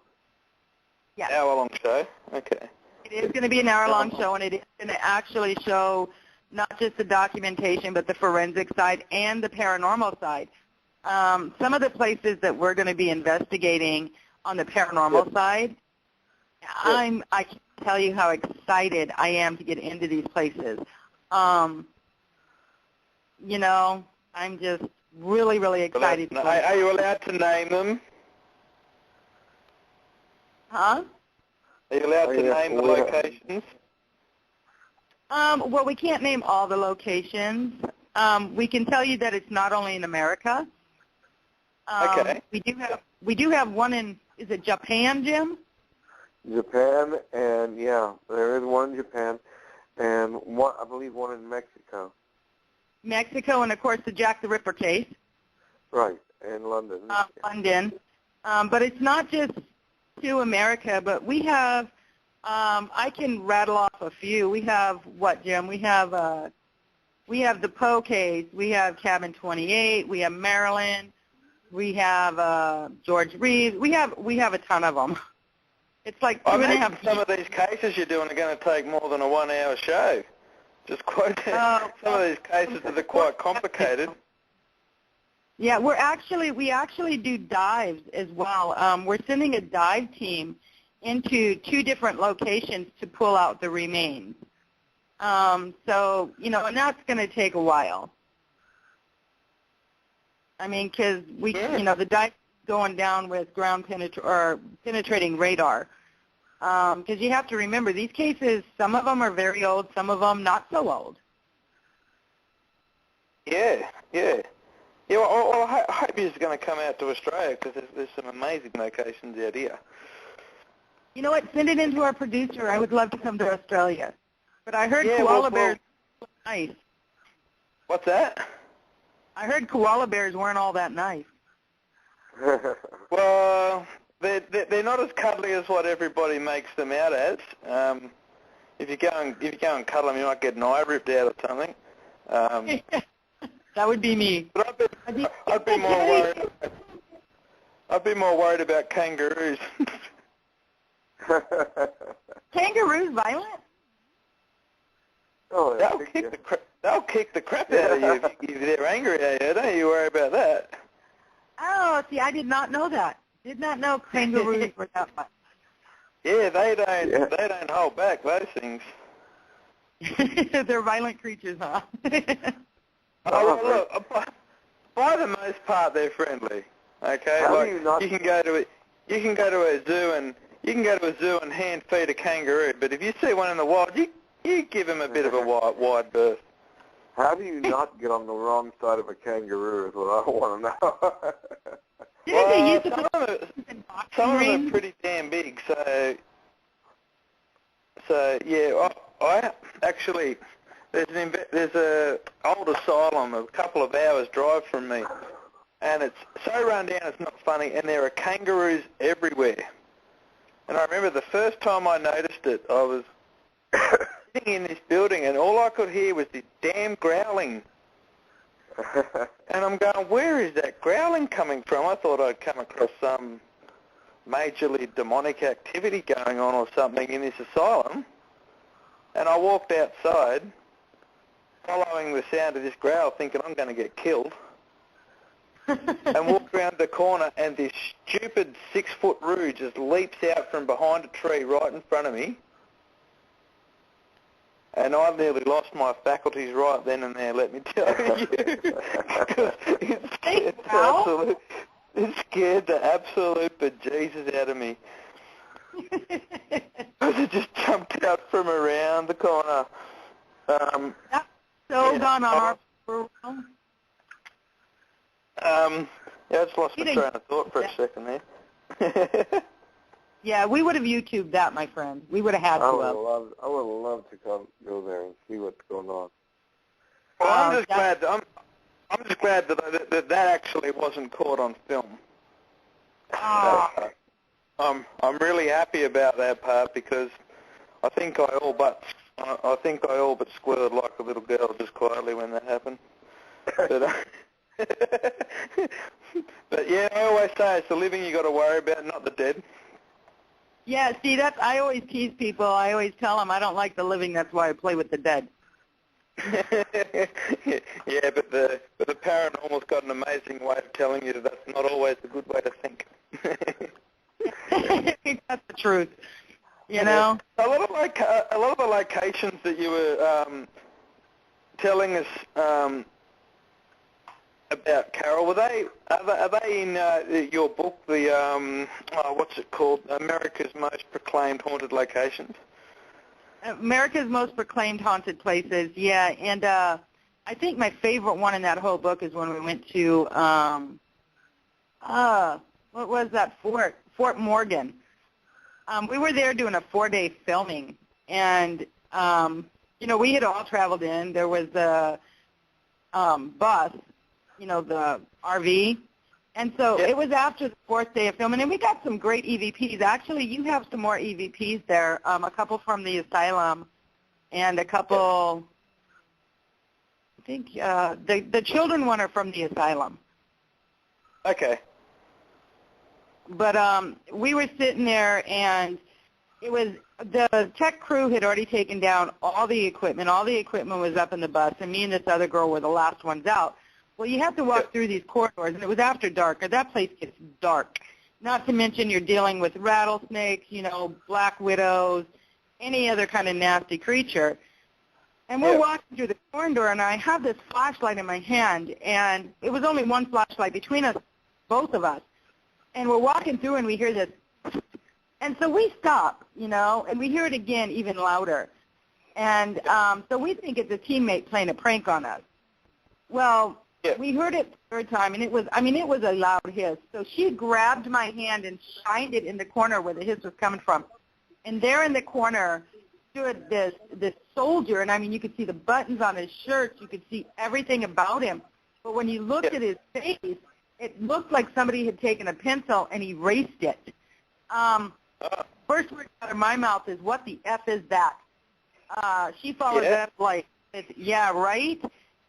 Yeah. Hour-long show. Okay. It is going to be an hour-long show, and it is going to actually show not just the documentation, but the forensic side and the paranormal side. Some of the places that we're going to be investigating on the paranormal side, I can't tell you how excited I am to get into these places. You know, I'm just really, really excited. Are you allowed to name them? Huh? Are you allowed to name the locations? Well, we can't name all the locations. We can tell you that it's not only in America. Okay. We do have one in, is it Japan, Jim? Japan, and there is one in Japan, and one, I believe one in Mexico. Mexico, and of course the Jack the Ripper case. Right, in London. London. But it's not just to America, but we have, I can rattle off a few. We have what, Jim? We have the PACCs. We have Cabin 28. We have Maryland. We have George Reeves. We have a ton of them. It's like two and a half. Some of these cases you're doing are going to take more than a 1 hour show. Just quite. Some of these cases are quite complicated. Yeah, we actually do dives as well. We're sending a dive team into 2 different locations to pull out the remains. So, you know, and that's going to take a while. I mean, because you know, the dive going down with ground penetrating radar. Because you have to remember, these cases, some of them are very old, some of them not so old. Yeah. Well, I hope you're going to come out to Australia because there's some amazing locations out here. You know what? Send it in to our producer. I would love to come to Australia. But I heard koala bears were nice. What's that? I heard koala bears weren't all that nice. Well, they're not as cuddly as what everybody makes them out as. If you go and cuddle them, you might get an eye ripped out or something. That would be me. But I'd be more worried about kangaroos. Kangaroos violent? Oh, they'll kick the crap out of you if they're angry at you. Don't you worry about that. Oh, see, I did not know that. Did not know kangaroos were that much. Yeah, they don't hold back, those things. They're violent creatures, huh? Oh, well, look, by the most part, they're friendly. Okay, like you can go to a zoo and hand feed a kangaroo, but if you see one in the wild, you give him a bit of a wide berth. How do you not get on the wrong side of a kangaroo is what I want to know. Well, some of them are pretty damn big, so yeah, I actually, there's a old asylum a couple of hours drive from me, and it's so run down it's not funny, and there are kangaroos everywhere. And I remember the first time I noticed it, I was sitting in this building, and all I could hear was this damn growling. And I'm going, where is that growling coming from? I thought I'd come across some majorly demonic activity going on or something in this asylum. And I walked outside, following the sound of this growl, thinking I'm going to get killed. And walked around the corner, and this stupid 6-foot roo just leaps out from behind a tree right in front of me. And I nearly lost my faculties right then and there, let me tell you. Because it scared the absolute bejesus out of me. Because it just jumped out from around the corner. That's so gone on our program. Yeah, I just lost my train of thought for a second there. Yeah, we would have YouTubed that, my friend. We would have had to. I would have loved to go there and see what's going on. Well, I'm just glad that actually wasn't caught on film. I'm really happy about that part because I think I all but squirred like a little girl just quietly when that happened. But yeah, I always say it's the living you got to worry about, not the dead. Yeah, see, I always tease people. I always tell them I don't like the living. That's why I play with the dead. Yeah, but the paranormal's got an amazing way of telling you that that's not always a good way to think. That's the truth. You know, a lot of the locations that you were telling us about, Carol, are they in your book? The what's it called? America's Most Proclaimed Haunted Locations. America's Most Proclaimed Haunted Places. Yeah, and I think my favorite one in that whole book is when we went to what was that Fort Morgan. We were there doing a 4-day filming, and you know, we had all traveled in. There was the bus, you know, the RV, and so it was after the 4th day of filming, and we got some great EVPs. Actually, you have some more EVPs there, a couple from the asylum, and a couple. I think the children one are from the asylum. Okay. But we were sitting there, and it was the tech crew had already taken down all the equipment. All the equipment was up in the bus, and me and this other girl were the last ones out. Well, you have to walk through these corridors, and it was after dark. That place gets dark. Not to mention you're dealing with rattlesnakes, you know, black widows, any other kind of nasty creature. And we're walking through the corridor, and I have this flashlight in my hand, and it was only one flashlight between us, both of us. And we're walking through, and we hear this. And so we stop, you know, and we hear it again even louder. And so we think it's a teammate playing a prank on us. Well, we heard it the third time, and it was a loud hiss. So she grabbed my hand and shined it in the corner where the hiss was coming from. And there in the corner stood this soldier, and I mean, you could see the buttons on his shirt. You could see everything about him. But when you looked at his face, it looked like somebody had taken a pencil and erased it. First word out of my mouth is, "What the F is that?" She followed that like, "Yeah, right."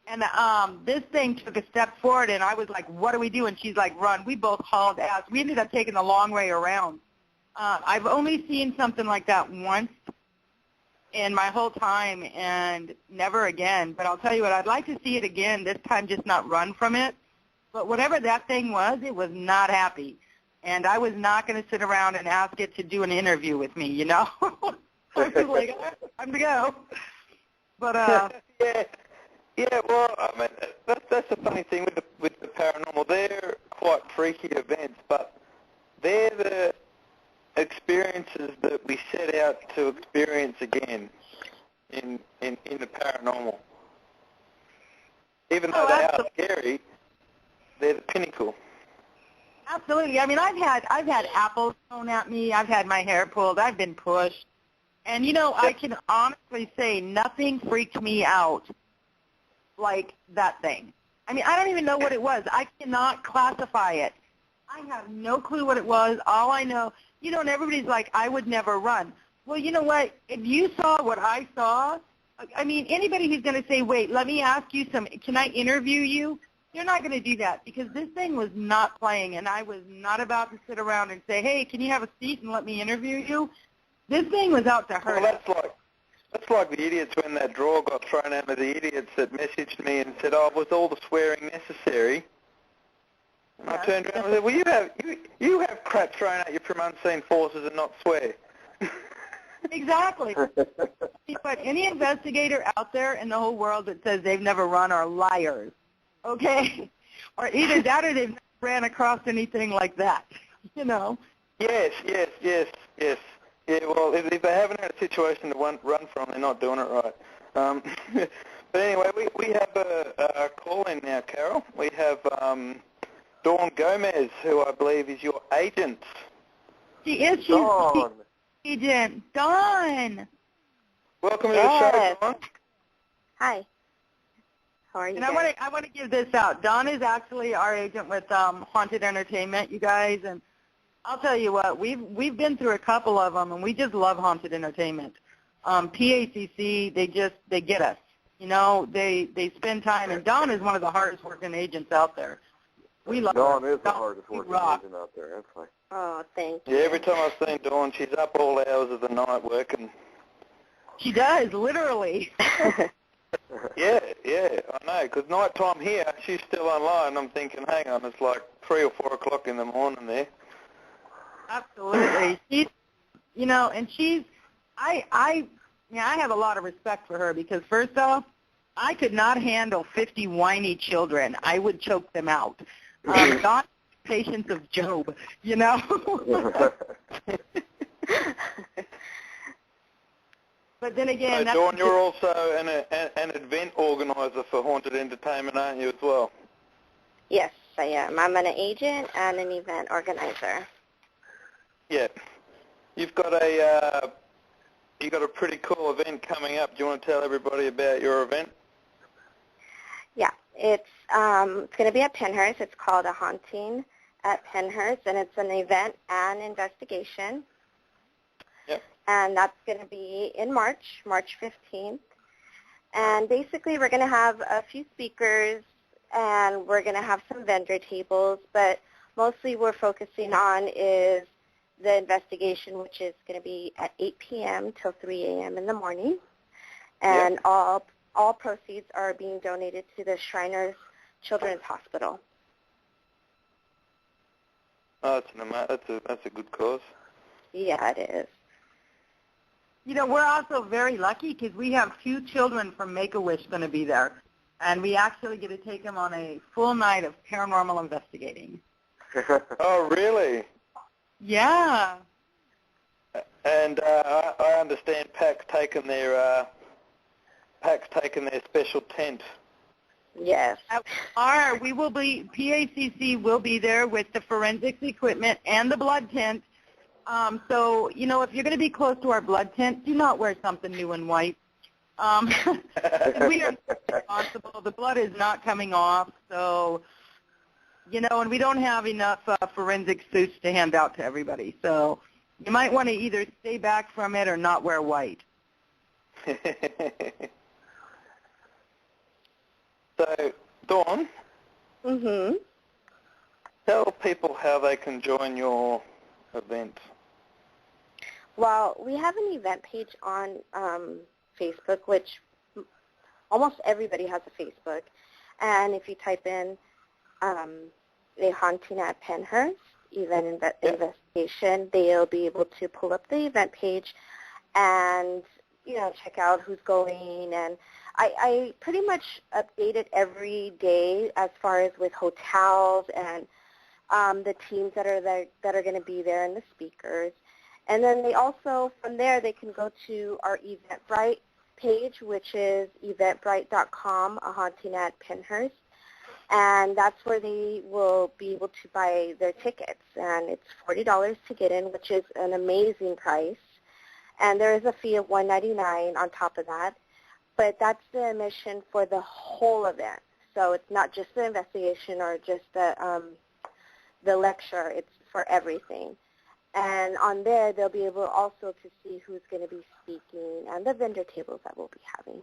And this thing took a step forward, and I was like, "What do we do?" And she's like, "Run." We both hauled ass. We ended up taking the long way around. I've only seen something like that once in my whole time, and never again. But I'll tell you what, I'd like to see it again, this time just not run from it. But whatever that thing was, it was not happy. And I was not going to sit around and ask it to do an interview with me, you know? I was like, time to go. But, well, I mean, that's the funny thing with the paranormal. They're quite freaky events, but they're the experiences that we set out to experience again in the paranormal. Even though they are scary, they're the pinnacle. Absolutely. I mean, I've had apples thrown at me. I've had my hair pulled. I've been pushed. And, you know, I can honestly say nothing freaked me out like that thing. I mean, I don't even know what it was. I cannot classify it. I have no clue what it was. All I know, you know, and everybody's like, I would never run. Well, you know what? If you saw what I saw, I mean, anybody who's going to say, wait, let me ask you can I interview you? You're not going to do that because this thing was not playing, and I was not about to sit around and say, hey, can you have a seat and let me interview you? This thing was out to hurt. Well, that's like the idiots when that drawer got thrown at me, the idiots that messaged me and said, oh, was all the swearing necessary? And I turned around and said, well, you have crap thrown at you from unseen forces and not swear. Exactly. But any investigator out there in the whole world that says they've never run are liars. Okay? Or either that or they've never ran across anything like that, you know? Yes. Yeah, well, if they haven't had a situation to run from, they're not doing it right. But anyway, we have a call in now, Carol. We have Dawn Gomez, who I believe is your agent. She is. She's Dawn. agent. Dawn. Welcome to the show, Dawn. Hi. How are you And guys? I want to give this out. Dawn is actually our agent with Haunted Entertainment, you guys, and I'll tell you what, we've been through a couple of them, and we just love Haunted Entertainment. PACC, they get us. You know, they spend time, and Dawn is one of the hardest working agents out there. We love Dawn her. is the hardest working agent out there. That's fine. Oh, thank you. Yeah, every time I've seen Dawn, she's up all hours of the night working. She does, literally. Yeah, I know, because night time here, she's still online. I'm thinking, hang on, it's like 3 or 4 o'clock in the morning there. Absolutely. She's, you know, and she's, I have a lot of respect for her because first off, I could not handle 50 whiny children. I would choke them out. Not patience of Job, you know. But then again, so Dawn, you're also an event organizer for Haunted Entertainment, aren't you, as well? Yes, I am. I'm an agent and an event organizer. Yeah. You've got a pretty cool event coming up. Do you want to tell everybody about your event? Yeah, it's going to be at Pennhurst. It's called A Haunting at Pennhurst, and it's an event and investigation. Yep. And that's going to be in March 15th. And basically we're going to have a few speakers, and we're going to have some vendor tables, but mostly we're focusing on is the investigation, which is going to be at 8 p.m. till 3 a.m. in the morning. And all proceeds are being donated to the Shriners Children's Hospital. Oh, that's a good cause. Yeah, it is. You know, we're also very lucky because we have 2 children from Make-A-Wish going to be there, and we actually get to take them on a full night of paranormal investigating. Oh, really? Yeah. And I understand PACC's taken their special tent. Yes. We will be, PACC will be there with the forensics equipment and the blood tent. So, you know, if you're going to be close to our blood tent, do not wear something new and white. We are responsible. The blood is not coming off, so, you know, and we don't have enough forensic suits to hand out to everybody. So you might want to either stay back from it or not wear white. So, Dawn, tell people how they can join your event. Well, we have an event page on Facebook, which almost everybody has a Facebook. And if you type in A Haunting at Pennhurst event investigation, they'll be able to pull up the event page and, you know, check out who's going. And I pretty much update it every day as far as with hotels and the teams that are there, that are going to be there, and the speakers. And then they also, from there, they can go to our Eventbrite page, which is eventbrite.com, A Haunting at Pennhurst. And that's where they will be able to buy their tickets. And it's $40 to get in, which is an amazing price. And there is a fee of $199 on top of that. But that's the admission for the whole event. So it's not just the investigation or just the lecture. It's for everything. And on there, they'll be able also to see who's going to be speaking and the vendor tables that we'll be having.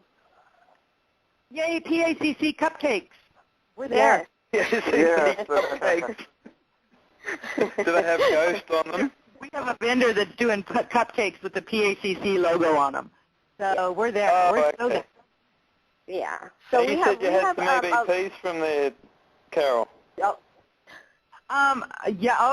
Yay, PACC cupcakes. We're there. Yes. Yes. Cupcakes. Do they have ghosts on them? We have a vendor that's doing cupcakes with the PACC logo on them. So we're there. Oh, we're okay. still there. Yeah. So you said you had some EVPs from there, Carol.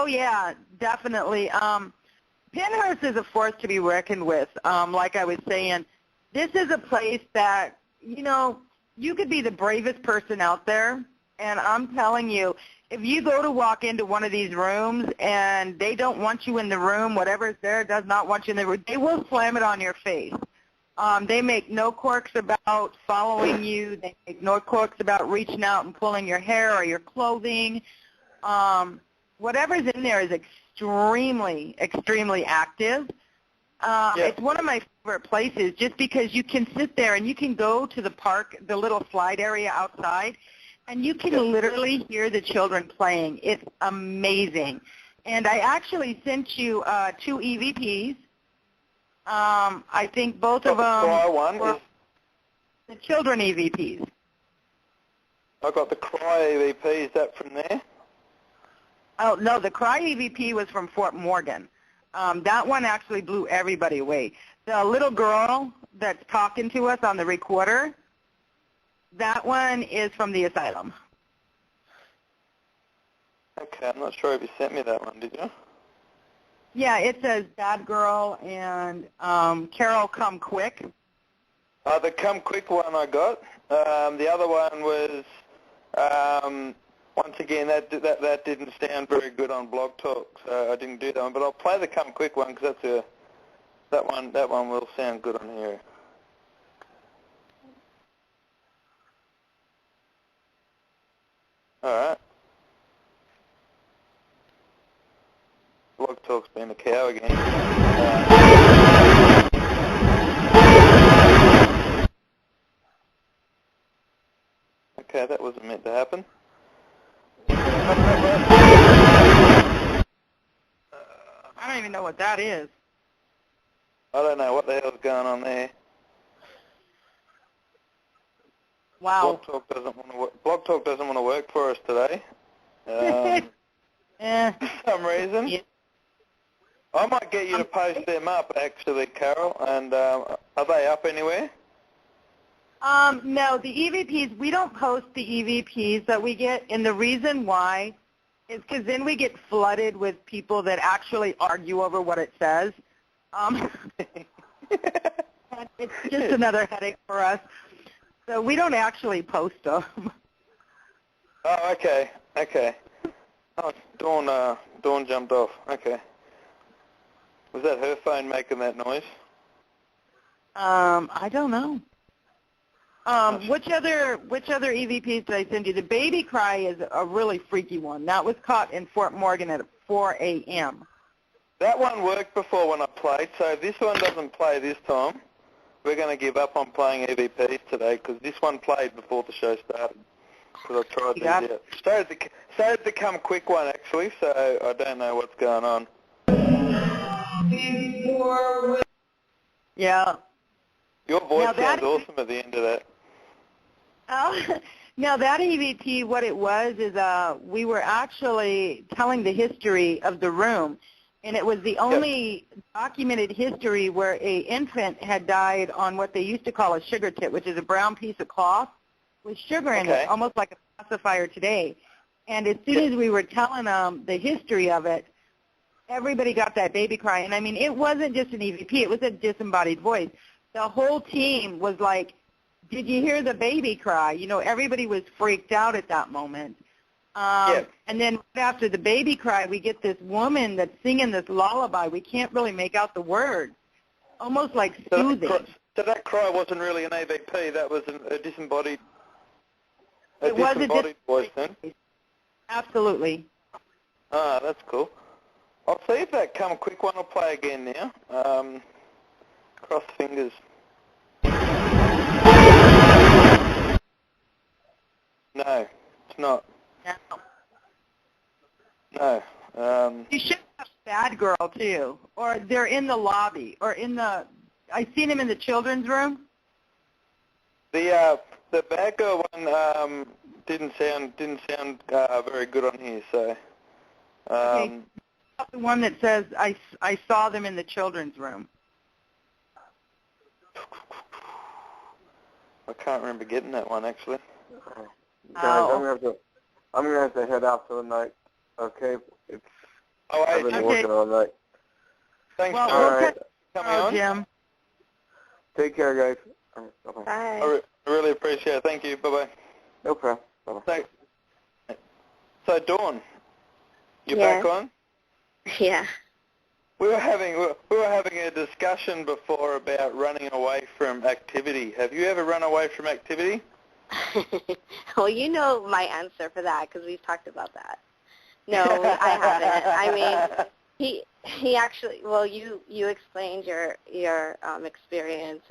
Yeah, definitely. Pennhurst is a force to be reckoned with. Like I was saying, this is a place that, you know, you could be the bravest person out there, and I'm telling you, if you go to walk into one of these rooms and they don't want you in the room, whatever's there does not want you in the room, they will slam it on your face. They make no quirks about following you. They make no quirks about reaching out and pulling your hair or your clothing. whatever's in there is extremely, extremely active. It's one of my favorite places just because you can sit there and you can go to the park, the little slide area outside, and you can literally hear the children playing. It's amazing. And I actually sent you 2 EVPs. I think both of them were the children EVPs. I got the Cry EVP. Is that from there? Oh, no, the Cry EVP was from Fort Morgan. That one actually blew everybody away. The little girl that's talking to us on the recorder, that one is from the asylum. Okay, I'm not sure if you sent me that one, did you? Yeah, it says Bad Girl and Carol Come Quick. The Come Quick one I got. The other one was, once again, that didn't sound very good on Blog Talk, so I didn't do that one. But I'll play the Come Quick one because that one will sound good on here. All right. Blog Talk's been a cow again. Okay, that wasn't meant to happen. I don't even know what that is. I don't know what the hell's going on there. Wow. Blog Talk doesn't want to work for us today. For some reason. Yeah. I might get you to post them up, actually, Carol. And are they up anywhere? No, the EVPs, we don't post the EVPs that we get, and the reason why is because then we get flooded with people that actually argue over what it says. It's just another headache for us. So we don't actually post them. Oh, okay. Oh, Dawn jumped off. Okay. Was that her phone making that noise? I don't know. Which other EVPs did I send you? The Baby Cry is a really freaky one. That was caught in Fort Morgan at 4 a.m. That one worked before when I played, so if this one doesn't play this time, we're going to give up on playing EVPs today because this one played before the show started. Because I tried these out. So did the Come Quick one, actually, so I don't know what's going on. Yeah. Your voice sounds awesome at the end of that. Oh, now that EVP, what it was is we were actually telling the history of the room, and it was the only documented history where an infant had died on what they used to call a sugar tip, which is a brown piece of cloth with sugar in it, almost like a pacifier today. And as soon as we were telling them the history of it, everybody got that baby cry. And, I mean, it wasn't just an EVP. It was a disembodied voice. The whole team was like, did you hear the baby cry? You know, everybody was freaked out at that moment. And then after the baby cry, we get this woman that's singing this lullaby. We can't really make out the words, almost like soothing. So that cry wasn't really an EVP. That was a disembodied voice then? Absolutely. Ah, that's cool. I'll see if that Come Quick one will play again now. Cross fingers. No, it's not. No. You should have Bad Girl, too. Or they're in the lobby. Or in the... I seen him in the children's room. The Bad Girl one didn't sound very good on here, so... Okay. The one that says, I saw them in the children's room. I can't remember getting that one, actually. Guys, I'm gonna have to head out for the night. Okay, I've been working all night. Thanks for coming on, Jim. Take care, guys. Bye. I really appreciate it. Thank you. Bye bye. No problem. Bye-bye. Thanks. So Dawn, you're back on? Yeah. We were having a discussion before about running away from activity. Have you ever run away from activity? Well, you know my answer for that because we've talked about that. No, I haven't. I mean, he actually. Well, you explained your experience,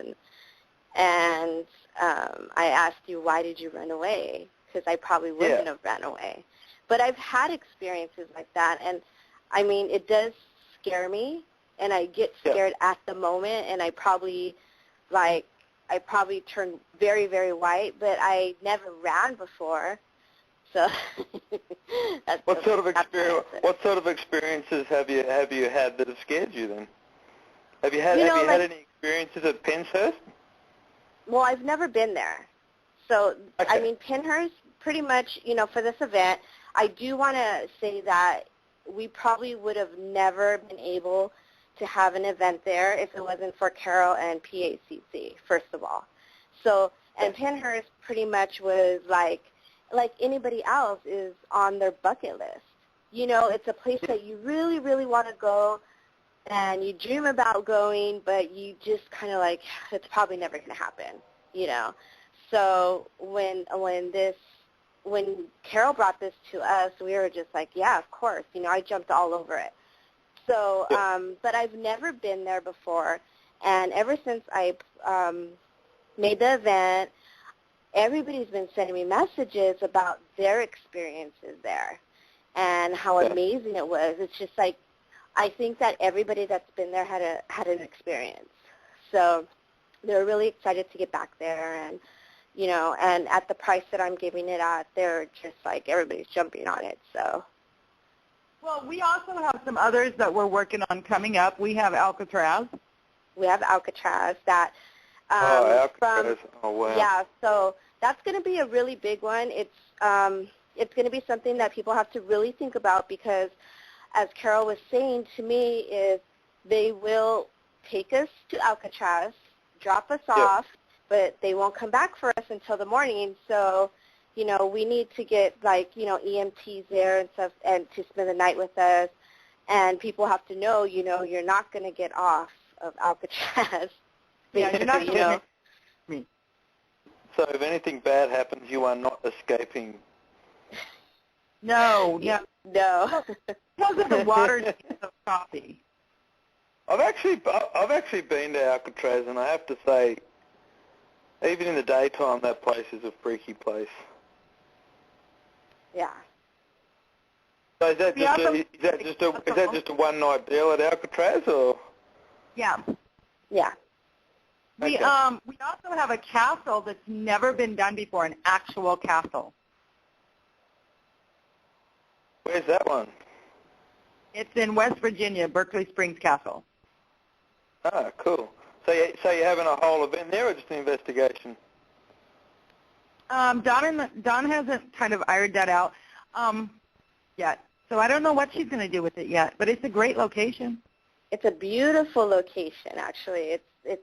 and I asked you why did you run away, because I probably wouldn't have ran away. But I've had experiences like that, and I mean, it does scare me, and I get scared at the moment, and I probably turned very, very white, but I never ran before. So what sort of experiences have you had that have scared you then? Have you had any experiences at Penshurst? Well, I've never been there. So I mean, Penshurst, pretty much, for this event, I do want to say that we probably would have never been able to have an event there if it wasn't for Carol and PACC, first of all. So, and Penshurst pretty much was like anybody else is on their bucket list. It's a place that you really, really want to go, and you dream about going, but you just kind of like, it's probably never going to happen, So when Carol brought this to us, we were just like, yeah, of course. I jumped all over it. So, but I've never been there before, and ever since I made the event, everybody's been sending me messages about their experiences there and how amazing it was. It's just like, I think that everybody that's been there had an experience. So they're really excited to get back there, and and at the price that I'm giving it at, they're just like, everybody's jumping on it. So. Well, we also have some others that we're working on coming up. We have Alcatraz. We have Alcatraz that. Alcatraz. Oh, wow. Yeah, so that's going to be a really big one. It's going to be something that people have to really think about, because, as Carol was saying to me, is they will take us to Alcatraz, drop us off, but they won't come back for us until the morning. So, we need to get EMTs there and stuff, and to spend the night with us. And people have to know, you're not going to get off of Alcatraz. Yeah, you're not going to. So if anything bad happens, you are not escaping. No. No. Because of the water is so choppy. I've actually been to Alcatraz, and I have to say, even in the daytime, that place is a freaky place. Yeah. So is that just a one night deal at Alcatraz, or? Yeah. Yeah. We also have a castle that's never been done before, an actual castle. Where's that one? It's in West Virginia, Berkeley Springs Castle. Ah, cool. So you're having a whole event there, or just an investigation? Dawn hasn't kind of ironed that out yet. So I don't know what she's going to do with it yet, but it's a great location. It's a beautiful location, actually. It's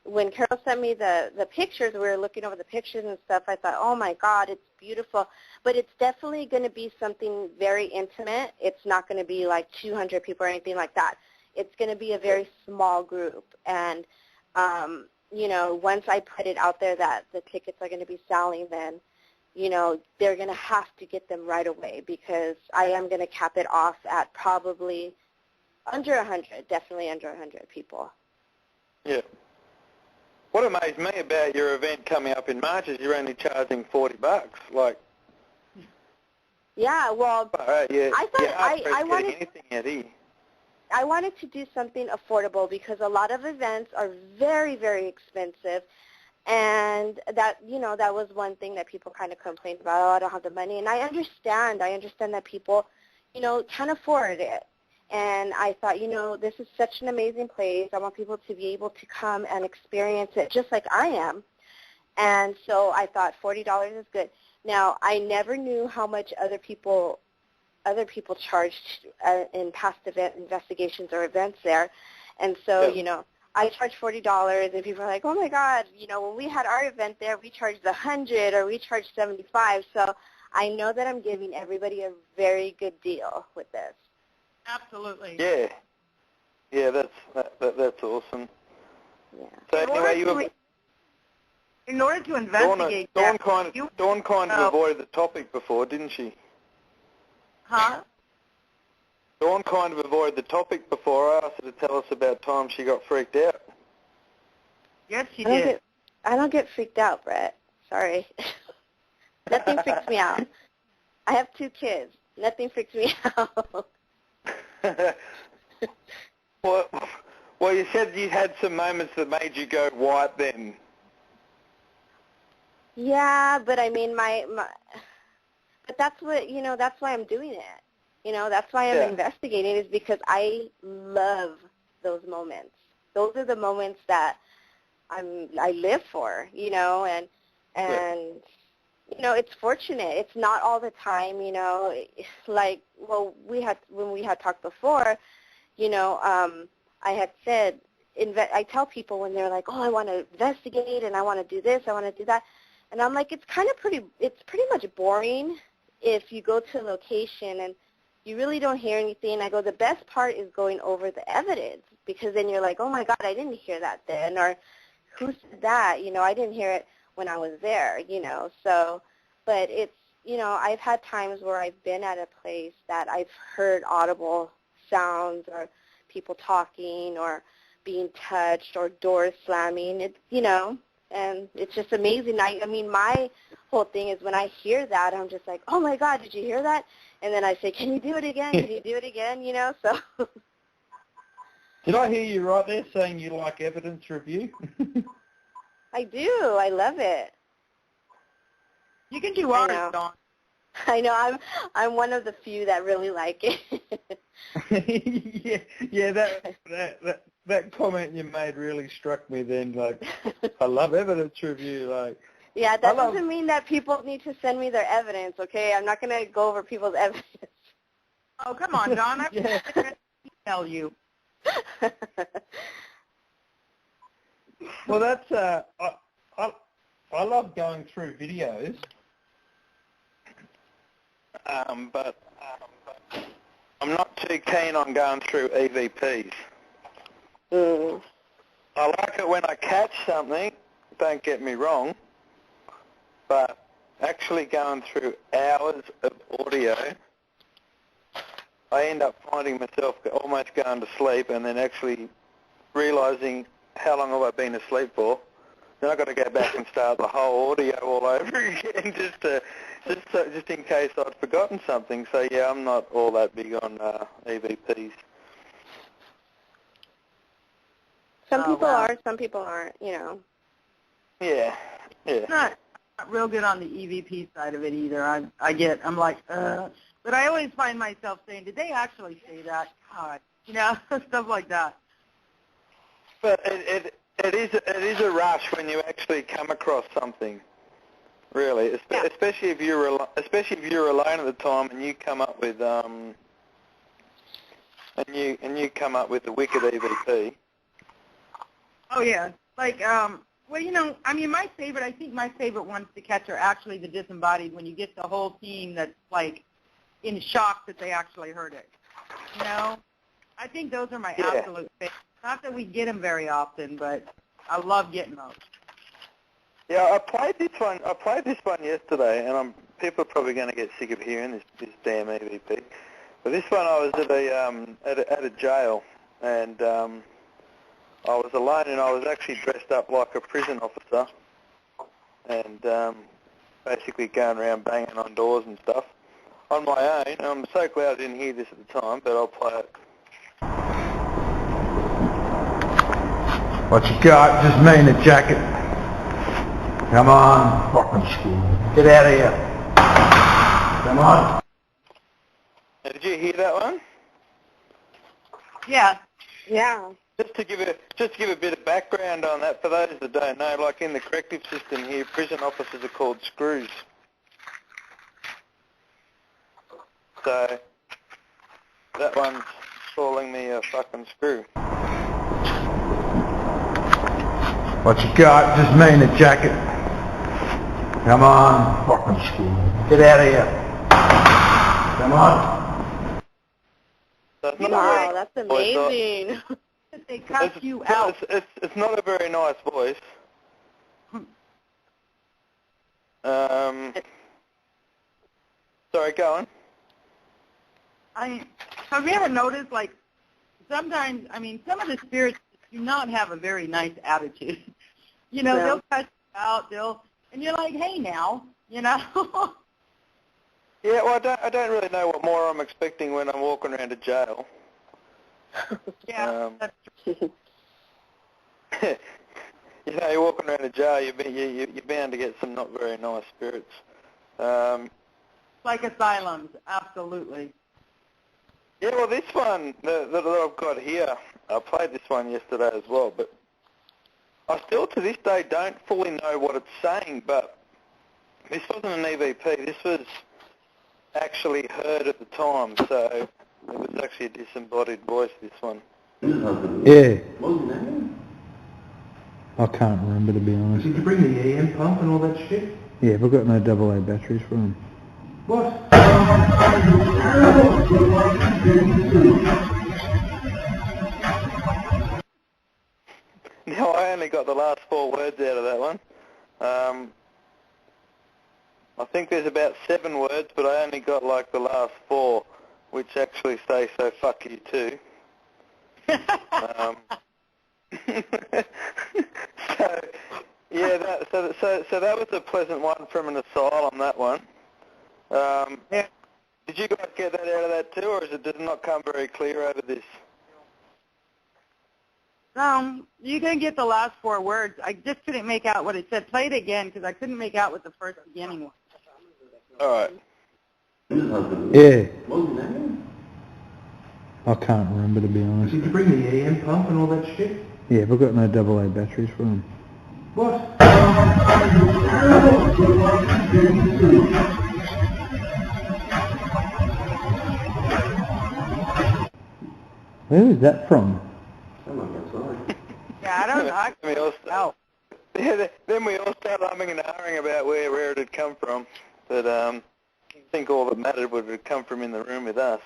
when Carol sent me the pictures, we were looking over the pictures and stuff, I thought, oh my God, it's beautiful. But it's definitely going to be something very intimate. It's not going to be like 200 people or anything like that. It's going to be a very small group. And, once I put it out there that the tickets are going to be selling, then, they're going to have to get them right away, because I am going to cap it off at probably under 100, definitely under 100 people. Yeah. What amazed me about your event coming up in March is you're only charging $40. Like. Yeah, well, I thought I wanted anything at E. I wanted to do something affordable, because a lot of events are very, very expensive, and that that was one thing that people kind of complained about. Oh, I don't have the money, and I understand that people can't afford it. And I thought, this is such an amazing place. I want people to be able to come and experience it just like I am. And so I thought $40 is good. Now, I never knew how much other people charged in past event investigations or events there. And so, I charged $40, and people are like, oh my God, when we had our event there, we charged $100 or we charged $75. So I know that I'm giving everybody a very good deal with this. Absolutely. Yeah. Yeah, that's awesome. Yeah. So in order to investigate Dawn kind of avoided the topic before, didn't she? Huh? Dawn kind of avoided the topic before. I asked her to tell us about times she got freaked out. Yes, she did. I don't get freaked out, Brett. Sorry. Nothing freaks me out. I have 2 kids. Nothing freaks me out. Well, you said you had some moments that made you go white then. Yeah, but I mean, but that's what, that's why I'm doing it. That's why I'm investigating, is because I love those moments. Those are the moments that I live for, and it's fortunate. It's not all the time, like, well, when we had talked before, I had said, I tell people when they're like, oh, I want to investigate and I want to do this, I want to do that. And I'm like, it's pretty much boring if you go to a location and you really don't hear anything. I go, the best part is going over the evidence, because then you're like, oh my God, I didn't hear that then, or who said that? I didn't hear it when I was there, So, but it's, I've had times where I've been at a place that I've heard audible sounds or people talking or being touched or doors slamming. It's, and it's just amazing. I mean, my whole thing is when I hear that, I'm just like, oh my God, did you hear that? And then I say, can you do it again? Can you do it again? So. Did I hear you right there saying you like evidence review? I do. I love it. You can do art, Dawn. I know. I'm one of the few that really like it. yeah. That comment you made really struck me. Then, like, I love evidence review. Like, yeah, that doesn't mean that people need to send me their evidence. Okay, I'm not going to go over people's evidence. Oh, come on, Dawn. I'm going to email you. Well, that's I love going through videos, but I'm not too keen on going through EVPs. I like it when I catch something, don't get me wrong, but actually going through hours of audio, I end up finding myself almost going to sleep and then actually realising how long have I been asleep for. Then I've got to go back and start the whole audio all over again just in case I'd forgotten something. So, yeah, I'm not all that big on EVPs. Some people are, some people aren't, Yeah. Not real good on the EVP side of it either. I'm like, but I always find myself saying, did they actually say that? God, stuff like that. But it is a rush when you actually come across something, really. Especially if you're alone at the time and you come up with and you come up with a wicked EVP. Oh yeah, like well, I mean, I think my favorite ones to catch are actually the disembodied, when you get the whole team that's like in shock that they actually heard it. I think those are my absolute favorites. Not that we get them very often, but I love getting those. Yeah, I played this one yesterday, and people are probably going to get sick of hearing this damn EVP. But this one, I was at a jail, and I was alone, and I was actually dressed up like a prison officer, and basically going around banging on doors and stuff on my own. I'm so glad I didn't hear this at the time, but I'll play it. What you got? Just me in a jacket. Come on. Fucking school. Get out of here. Come on. Did you hear that one? Yeah. Yeah. Just to give a bit of background on that, for those that don't know, like in the corrective system here, prison officers are called screws. So that one's calling me a fucking screw. What you got? Just me in a jacket. Come on. Fucking school. Get out of here. Come on. Wow, that's amazing. They cut you out. It's not a very nice voice. Sorry, go on. Have you ever noticed, like, sometimes, I mean, some of the spirits do not have a very nice attitude. You know, they'll cut you out, and you're like, hey, now, you know. Yeah, well, I don't really know what more I'm expecting when I'm walking around a jail. Yeah, that's true. You know, you're walking around a jail, you're bound to get some not very nice spirits. Like asylums, absolutely. Yeah, well, this one that I've got here, I played this one yesterday as well, but I still to this day don't fully know what it's saying, but this wasn't an EVP. This was actually heard at the time, so it was actually a disembodied voice, this one. Yeah. I can't remember, to be honest. Did you bring the EM pump and all that shit? Yeah, we've got no AA batteries for them. What? No, I only got the last 4 words out of that one. I think there's about 7 words, but I only got like the last 4, which actually say, so fuck you too. So, yeah, so that was a pleasant one from an asylum, that one. Yeah. Did you guys get that out of that too, or does it not come very clear over this? You can get the last 4 words. I just couldn't make out what it said. Play it again, because I couldn't make out what the first beginning was. All right. Yeah. I can't remember, to be honest. Did you bring the EM pump and all that shit? Yeah, we've got no AA batteries for them. What? Where is that from? Yeah, I don't know. Then we all started humming and hawing about where it had come from. But I think all that mattered would have come from in the room with us.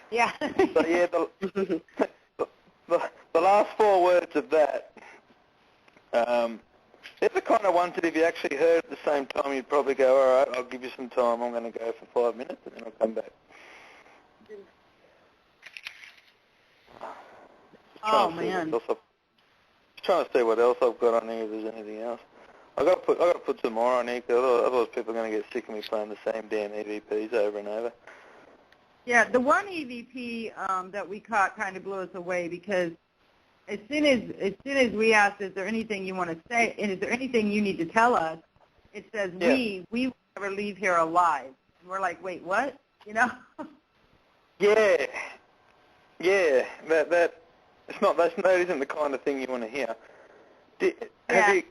Yeah. So yeah, the last 4 words of that, they're the kind of ones that if you actually heard at the same time, you'd probably go, all right, I'll give you some time. I'm going to go for 5 minutes, and then I'll come back. Oh, man. Just trying to see what else I've got on here, if there's anything else. I've got to put some more on here, because otherwise people are going to get sick of me playing the same damn EVPs over and over. Yeah, the one EVP that we caught kind of blew us away, because as soon as we asked, is there anything you want to say, and is there anything you need to tell us, it says, we will never leave here alive. And we're like, wait, what? You know? Yeah, that isn't the kind of thing you want to hear. Did you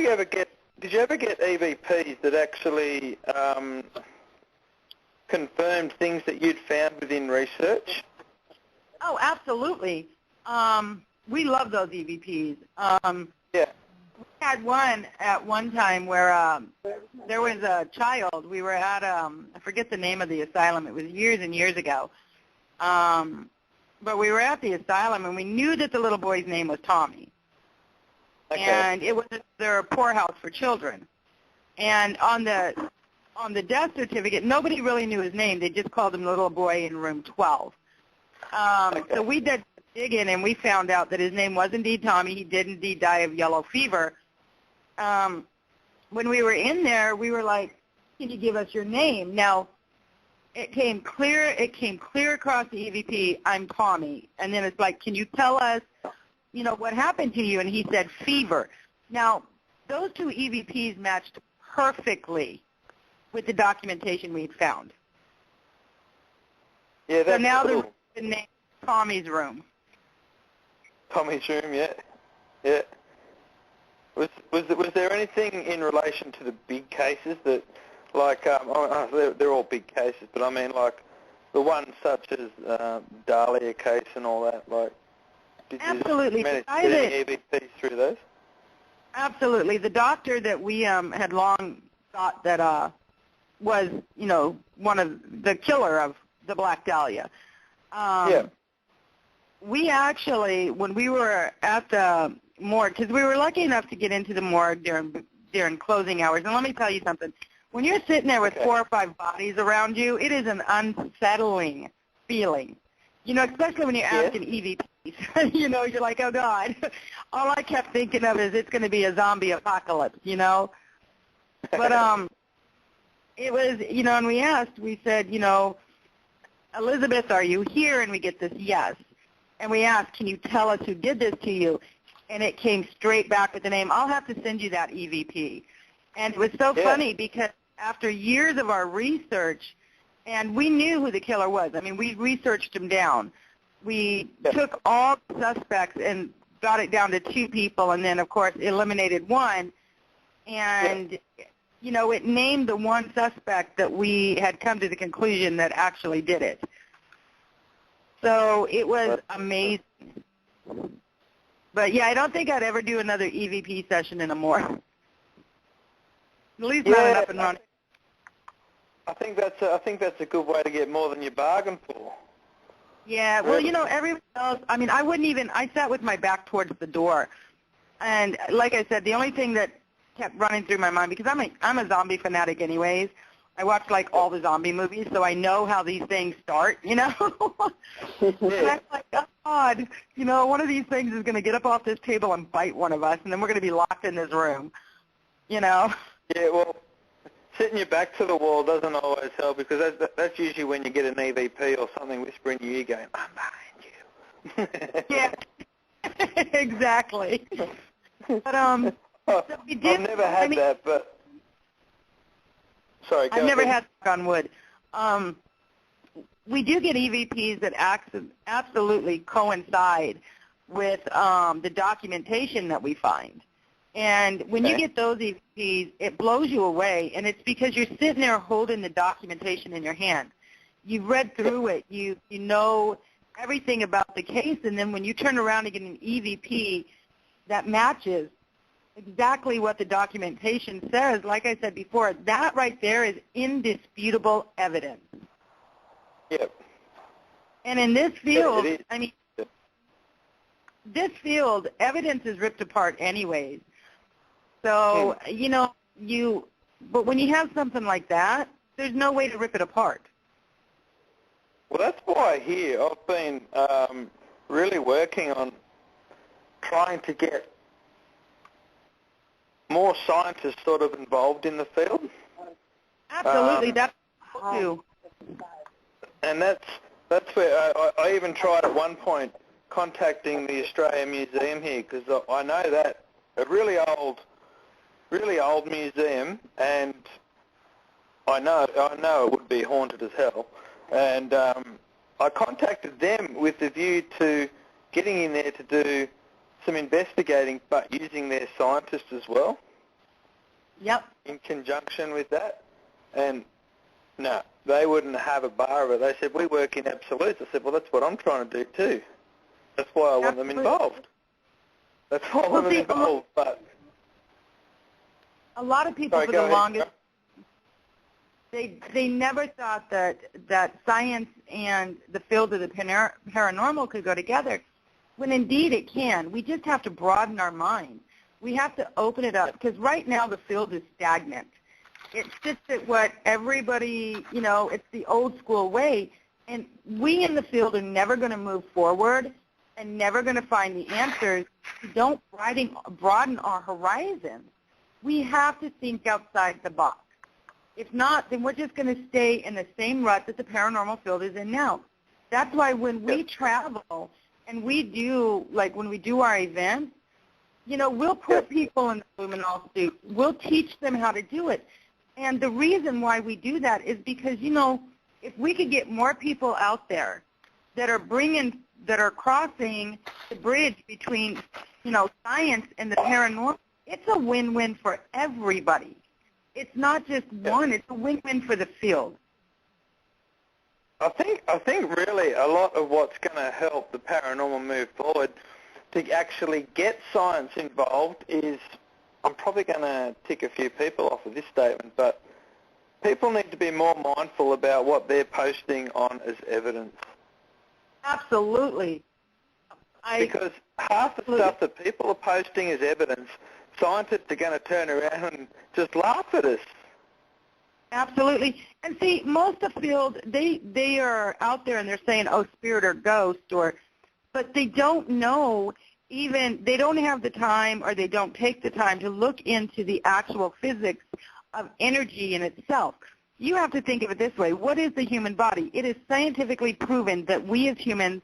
ever get EVPs that actually confirmed things that you'd found within research? Oh, absolutely. We love those EVPs. Yeah. We had one at one time where there was a child. We were at, I forget the name of the asylum. It was years and years ago. But we were at the asylum, and we knew that the little boy's name was Tommy. Okay. And it was their poorhouse for children. And on the death certificate, nobody really knew his name. They just called him the little boy in room 12. So we did dig in, and we found out that his name was indeed Tommy. He did indeed die of yellow fever. When we were in there, we were like, can you give us your name? Now, it came clear across the EVP, I'm Tommy. And then it's like, can you tell us, you know, what happened to you? And he said fever. Now, those 2 EVPs matched perfectly with the documentation we'd found. Yeah, that's so now cool. the name Tommy's room. Tommy's room, yeah. Yeah. Was there anything in relation to the big cases that, like, they're all big cases, but I mean, like, the ones such as Dahlia case and all that, like, did Absolutely. you manage to get any EVPs through those? Absolutely. The doctor that we had long thought that was, you know, one of the killer of the Black Dahlia. We actually, when we were at the morgue, because we were lucky enough to get into the morgue during closing hours, and let me tell you something. When you're sitting there with Okay. 4 or 5 bodies around you, it is an unsettling feeling. You know, especially when you're asking EVPs. You know, you're like, oh, God. All I kept thinking of is it's going to be a zombie apocalypse, you know. But it was, you know, and we said, you know, Elizabeth, are you here? And we get this yes. And we asked, can you tell us who did this to you? And it came straight back with the name. I'll have to send you that EVP. And it was so funny because after years of our research, and we knew who the killer was. I mean, we researched him down. We took all the suspects and got it down to 2 people, and then, of course, eliminated 1. And, you know, it named the 1 suspect that we had come to the conclusion that actually did it. So it was amazing. But, yeah, I don't think I'd ever do another EVP session anymore. At least not enough and running. I think that's a good way to get more than you bargained for. Yeah, well, you know, everyone else, I mean, I sat with my back towards the door. And like I said, the only thing that kept running through my mind, because I'm a zombie fanatic anyways. I watch, like, all the zombie movies, so I know how these things start, you know? And I'm like, oh, God, you know, one of these things is going to get up off this table and bite one of us, and then we're going to be locked in this room, you know? Yeah, well, sitting your back to the wall doesn't always help, because that's usually when you get an EVP or something whispering in your ear going, I'm behind you. Yeah, exactly. But so we did, I've never had that, but sorry, go I've never ahead. had on wood. We do get EVPs that absolutely coincide with the documentation that we find. And when you get those EVPs, it blows you away, and it's because you're sitting there holding the documentation in your hand. You've read through it. You know everything about the case, and then when you turn around and get an EVP that matches exactly what the documentation says, like I said before, that right there is indisputable evidence. Yep. And in this field, it is. I mean, this field, evidence is ripped apart anyways. So, you know, but when you have something like that, there's no way to rip it apart. Well, that's why here I've been really working on trying to get more scientists sort of involved in the field. Absolutely, that's too. And that's where I even tried at one point contacting the Australian Museum here, because I know that a really old museum, and I know it would be haunted as hell. And I contacted them with the view to getting in there to do some investigating, but using their scientists as well. Yep. In conjunction with that. And no, they wouldn't have a bar of it. They said, we work in absolutes. I said, well, that's what I'm trying to do too. That's why I want them involved. That's why I want them involved. But a lot of people for the longest, they never thought that science and the field of the paranormal could go together, when indeed it can. We just have to broaden our mind. We have to open it up, because right now the field is stagnant. It sits at what everybody, you know, it's the old school way, and we in the field are never going to move forward and never going to find the answers. We don't broaden our horizon. We have to think outside the box. If not, then we're just going to stay in the same rut that the paranormal field is in now. That's why when we travel and we do, like when we do our events, you know, we'll put people in the luminol suit. We'll teach them how to do it. And the reason why we do that is because, you know, if we could get more people out there that are crossing the bridge between, you know, science and the paranormal, it's a win-win for everybody. It's not just one, it's a win-win for the field. I think really a lot of what's going to help the paranormal move forward to actually get science involved is, I'm probably going to tick a few people off of this statement, but people need to be more mindful about what they're posting on as evidence. Absolutely. Because half the stuff that people are posting as evidence, scientists are going to turn around and just laugh at us. Absolutely. And see, most of the field, they are out there and they're saying, oh, spirit or ghost, but they don't know they don't have the time or they don't take the time to look into the actual physics of energy in itself. You have to think of it this way. What is the human body? It is scientifically proven that we as humans,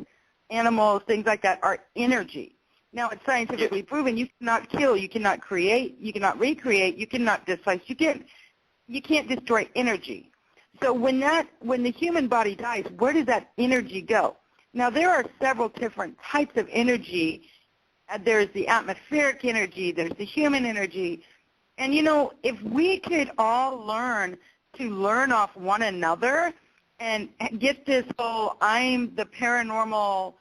animals, things like that, are energy. Now, it's scientifically proven you cannot kill, you cannot create, you cannot recreate, you cannot displace, you can't destroy energy. So when the human body dies, where does that energy go? Now, there are several different types of energy. There's the atmospheric energy, there's the human energy. And, if we could all learn to learn off one another and get this whole I'm the paranormal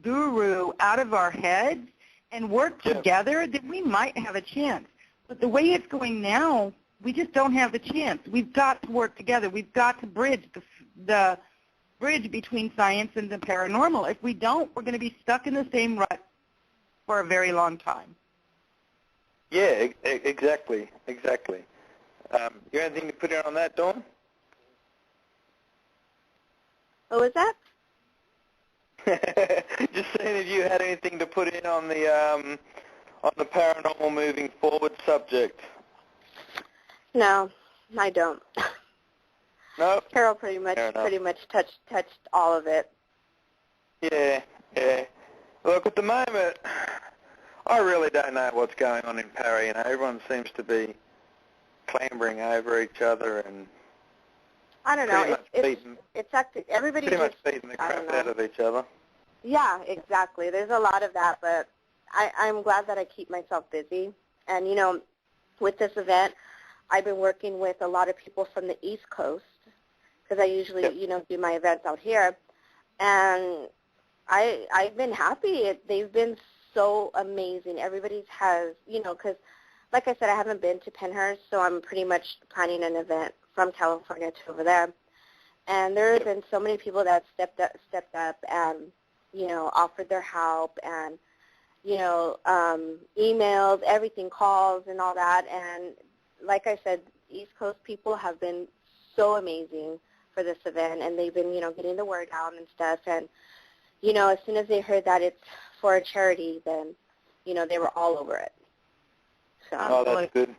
guru out of our heads and work together, then we might have a chance. But the way it's going now, we just don't have the chance. We've got to work together. We've got to bridge the bridge between science and the paranormal. If we don't, we're going to be stuck in the same rut for a very long time. Yeah, exactly. You got anything to put in on that, Dawn? What was that? Just saying if you had anything to put in on the paranormal moving forward subject. No, I don't. No. Carol pretty much touched all of it. Yeah. Look, at the moment, I really don't know what's going on in Para. Everyone seems to be clambering over each other and I don't know. It's active. Everybody pretty much beating the crap out of each other. Yeah, exactly. There's a lot of that, but I'm glad that I keep myself busy. And, with this event, I've been working with a lot of people from the East Coast because I usually, do my events out here. And I've been happy. They've been so amazing. Everybody has, because, like I said, I haven't been to Pennhurst, so I'm pretty much planning an event from California to over there. And there have been so many people that stepped up and, offered their help and, emails, everything, calls and all that. And like I said, East Coast people have been so amazing for this event, and they've been, getting the word out and stuff. And, as soon as they heard that it's for a charity, then, they were all over it. So, oh, that's good.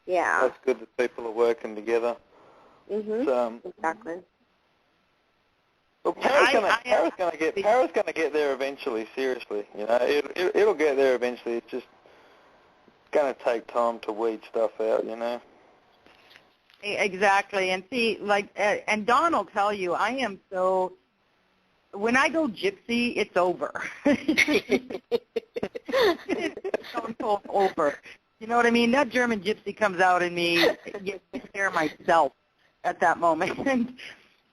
Yeah. That's good that people are working together. Exactly. Well, Para's going to get there eventually. Seriously, it'll get there eventually. It's just going to take time to weed stuff out. Exactly, and see, and Don will tell you, I am so. When I go gypsy, it's over. It's over. You know what I mean? That German gypsy comes out in me. I scare myself at that moment.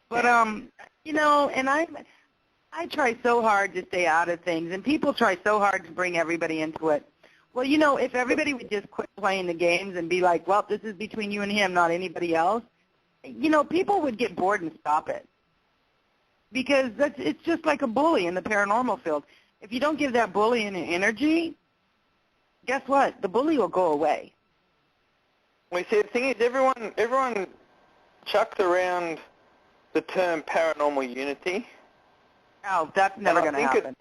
But and I try so hard to stay out of things, and people try so hard to bring everybody into it. Well, if everybody would just quit playing the games and be like, well, this is between you and him, not anybody else, people would get bored and stop it. Because it's just like a bully in the paranormal field. If you don't give that bully any energy, guess what? The bully will go away. Well, see, the thing is, everyone chucks around the term paranormal unity. Oh, that's never going to happen.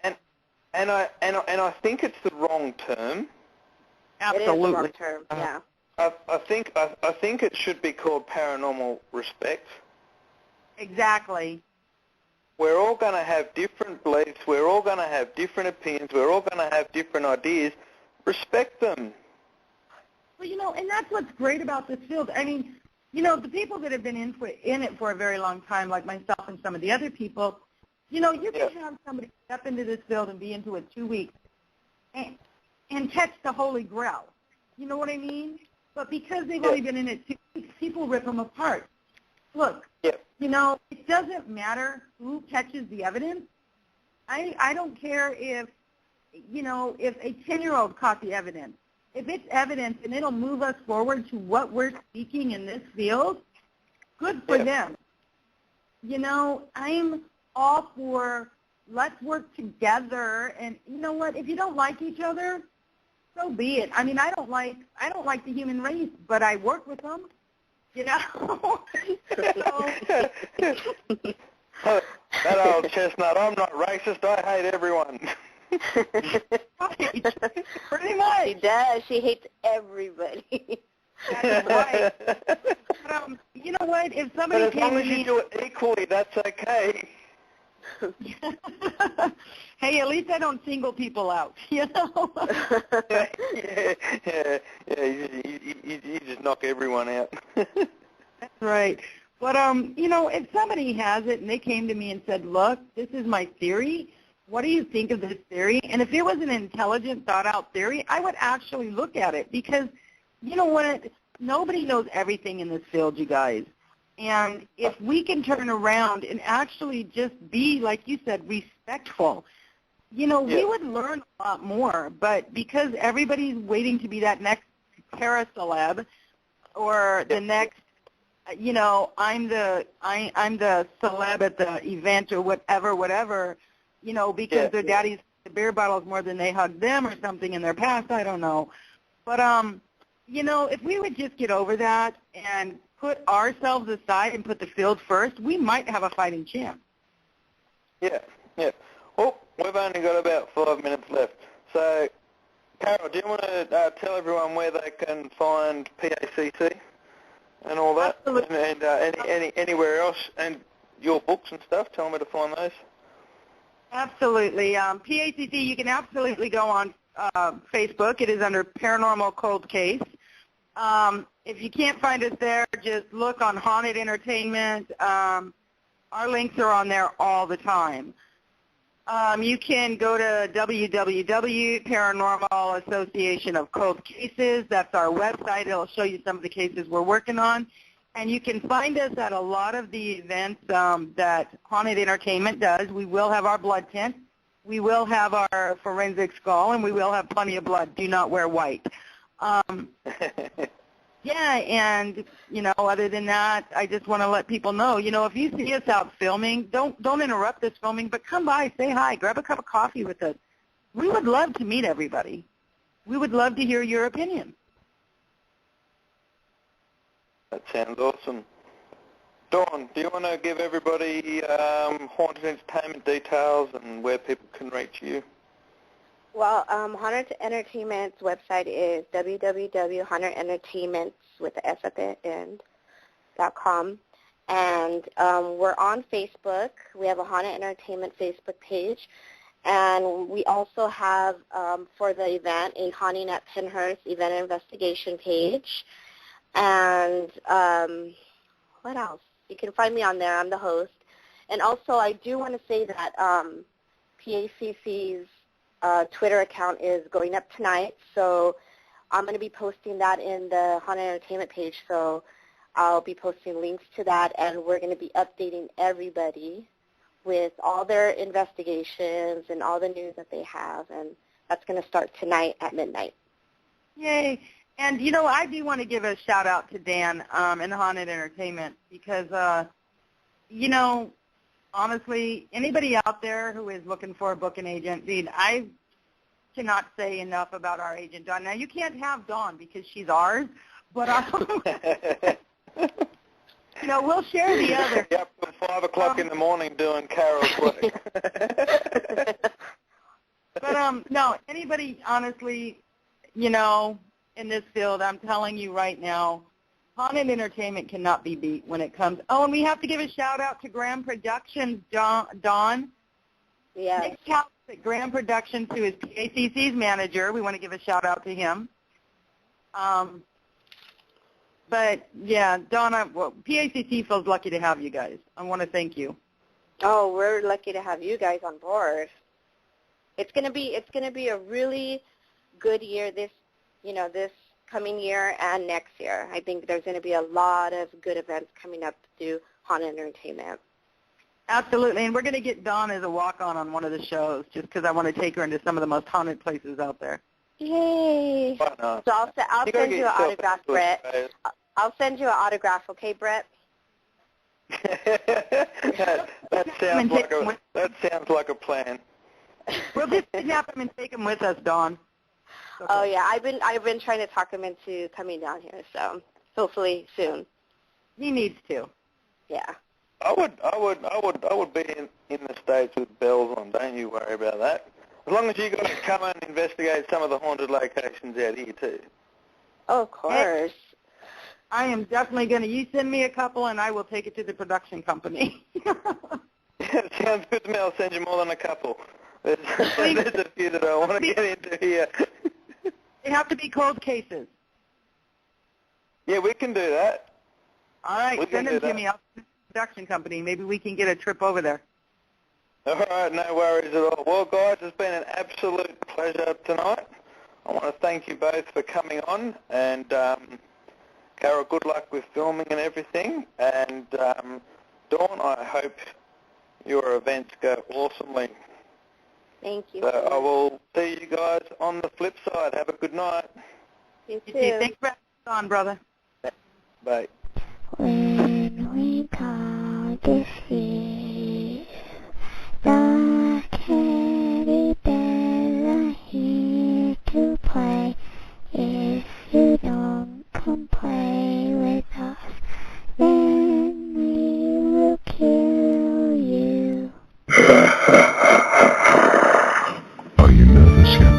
And I think it's the wrong term. Absolutely. It is the wrong term. Yeah. I think it should be called paranormal respect. Exactly. We're all going to have different beliefs. We're all going to have different opinions. We're all going to have different ideas. Respect them. Well, and that's what's great about this field. I mean, the people that have been in it for a very long time, like myself and some of the other people, you can have somebody step into this field and be into it 2 weeks and catch the Holy Grail. You know what I mean? But because they've only been in it 2 weeks, people rip them apart. Look, it doesn't matter who catches the evidence. I don't care if a 10-year-old caught the evidence. If it's evidence and it'll move us forward to what we're speaking in this field, good for them. I'm all for let's work together. And you know what? If you don't like each other, so be it. I mean, I don't like the human race, but I work with them. you know. That old chestnut, I'm not racist, I hate everyone. Right. Pretty much. She does. She hates everybody. That's right. But, you know what? If somebody But as long came as to you me, do it equally, that's okay. hey, at least I don't single people out, you know. yeah. You just knock everyone out. That's right. But you know, if somebody has it and they came to me and said, "Look, this is my theory. What do you think of this theory?" And if it was an intelligent, thought-out theory, I would actually look at it because, you know what? Nobody knows everything in this field, you guys. And if we can turn around and actually just be, like you said, respectful, you know, we would learn a lot more. But because everybody's waiting to be that next para-celeb or the next, you know, I'm the celeb at the event or whatever, you know, because their daddies the beer bottles more than they hugged them or something in their past, I don't know. But you know, if we would just get over that and put ourselves aside and put the field first, we might have a fighting chance. Yeah. Oh, we've only got about 5 minutes left. So, Carol, do you want to tell everyone where they can find PACC and all that? Absolutely. And anywhere else, and your books and stuff, tell them where to find those. Absolutely. PACC, you can absolutely go on Facebook. It is under Paranormal Cold Case. If you can't find us there, just look on Haunted Entertainment. Our links are on there all the time. You can go to www.Paranormal Association of Cold Cases. That's our website. It'll show you some of the cases we're working on. And you can find us at a lot of the events that Haunted Entertainment does. We will have our blood tent. We will have our forensic skull, and we will have plenty of blood. Do not wear white. Yeah, and, you know, other than that, I just want to let people know, you know, if you see us out filming, don't interrupt this filming, but come by, say hi, grab a cup of coffee with us. We would love to meet everybody. We would love to hear your opinion. That sounds awesome. Dawn, do you want to give everybody Haunted Entertainment details and where people can reach you? Well, Haunted Entertainment's website is www.hauntedentertainments.com. And we're on Facebook. We have a Haunted Entertainment Facebook page. And we also have, for the event, a Haunting at Penhurst event investigation page. And what else? You can find me on there. I'm the host. And also, I do want to say that PACC's Twitter account is going up tonight, so I'm going to be posting that in the Haunted Entertainment page, so I'll be posting links to that, and we're going to be updating everybody with all their investigations and all the news that they have, and that's going to start tonight at midnight. Yay. And, you know, I do want to give a shout-out to Dan in Haunted Entertainment because, you know, honestly, anybody out there who is looking for a booking agent, dude, I cannot say enough about our agent, Dawn. Now, you can't have Dawn because she's ours, but you know, we'll share the other. Yep, from 5 o'clock in the morning doing Carol's work. But, no, anybody, honestly, you know, in this field, I'm telling you right now, Haunted Entertainment cannot be beat when it comes. Oh, and we have to give a shout-out to Graham Productions, Dawn. Yeah. Nick Callis at Graham Productions, who is PACC's manager. We want to give a shout-out to him. But, yeah, Dawn, PACC feels lucky to have you guys. I want to thank you. Oh, we're lucky to have you guys on board. It's going to be a really good year this coming year and next year. I think there's going to be a lot of good events coming up through Haunted Entertainment. Absolutely, and we're going to get Dawn as a walk-on one of the shows just because I want to take her into some of the most haunted places out there. Yay. So I'll send you an autograph, Brett. I'll send you an autograph, okay, Brett? that sounds like a plan. We'll just kidnap him and take him with us, Dawn. Okay. Oh yeah, I've been trying to talk him into coming down here, so hopefully soon. He needs to. Yeah. I would be in the States with bells on. Don't you worry about that. As long as you got to come and investigate some of the haunted locations out here too. Oh, of course. I am definitely going to. You send me a couple, and I will take it to the production company. Sounds good to me. I'll send you more than a couple. There's a few that I want to get into here. They have to be cold cases. Yeah, we can do that. All right, send them to me. I'll send it to the production company. Maybe we can get a trip over there. All right, no worries at all. Well, guys, it's been an absolute pleasure tonight. I want to thank you both for coming on, and Carol, good luck with filming and everything. And Dawn, I hope your events go awesomely. Thank you. So I will see you guys on the flip side. Have a good night. You too. Thanks for having us on, brother. Bye. When we call to see the teddy bears are here to play. If you don't come play with us, then we will kill you. Are you nervous yet?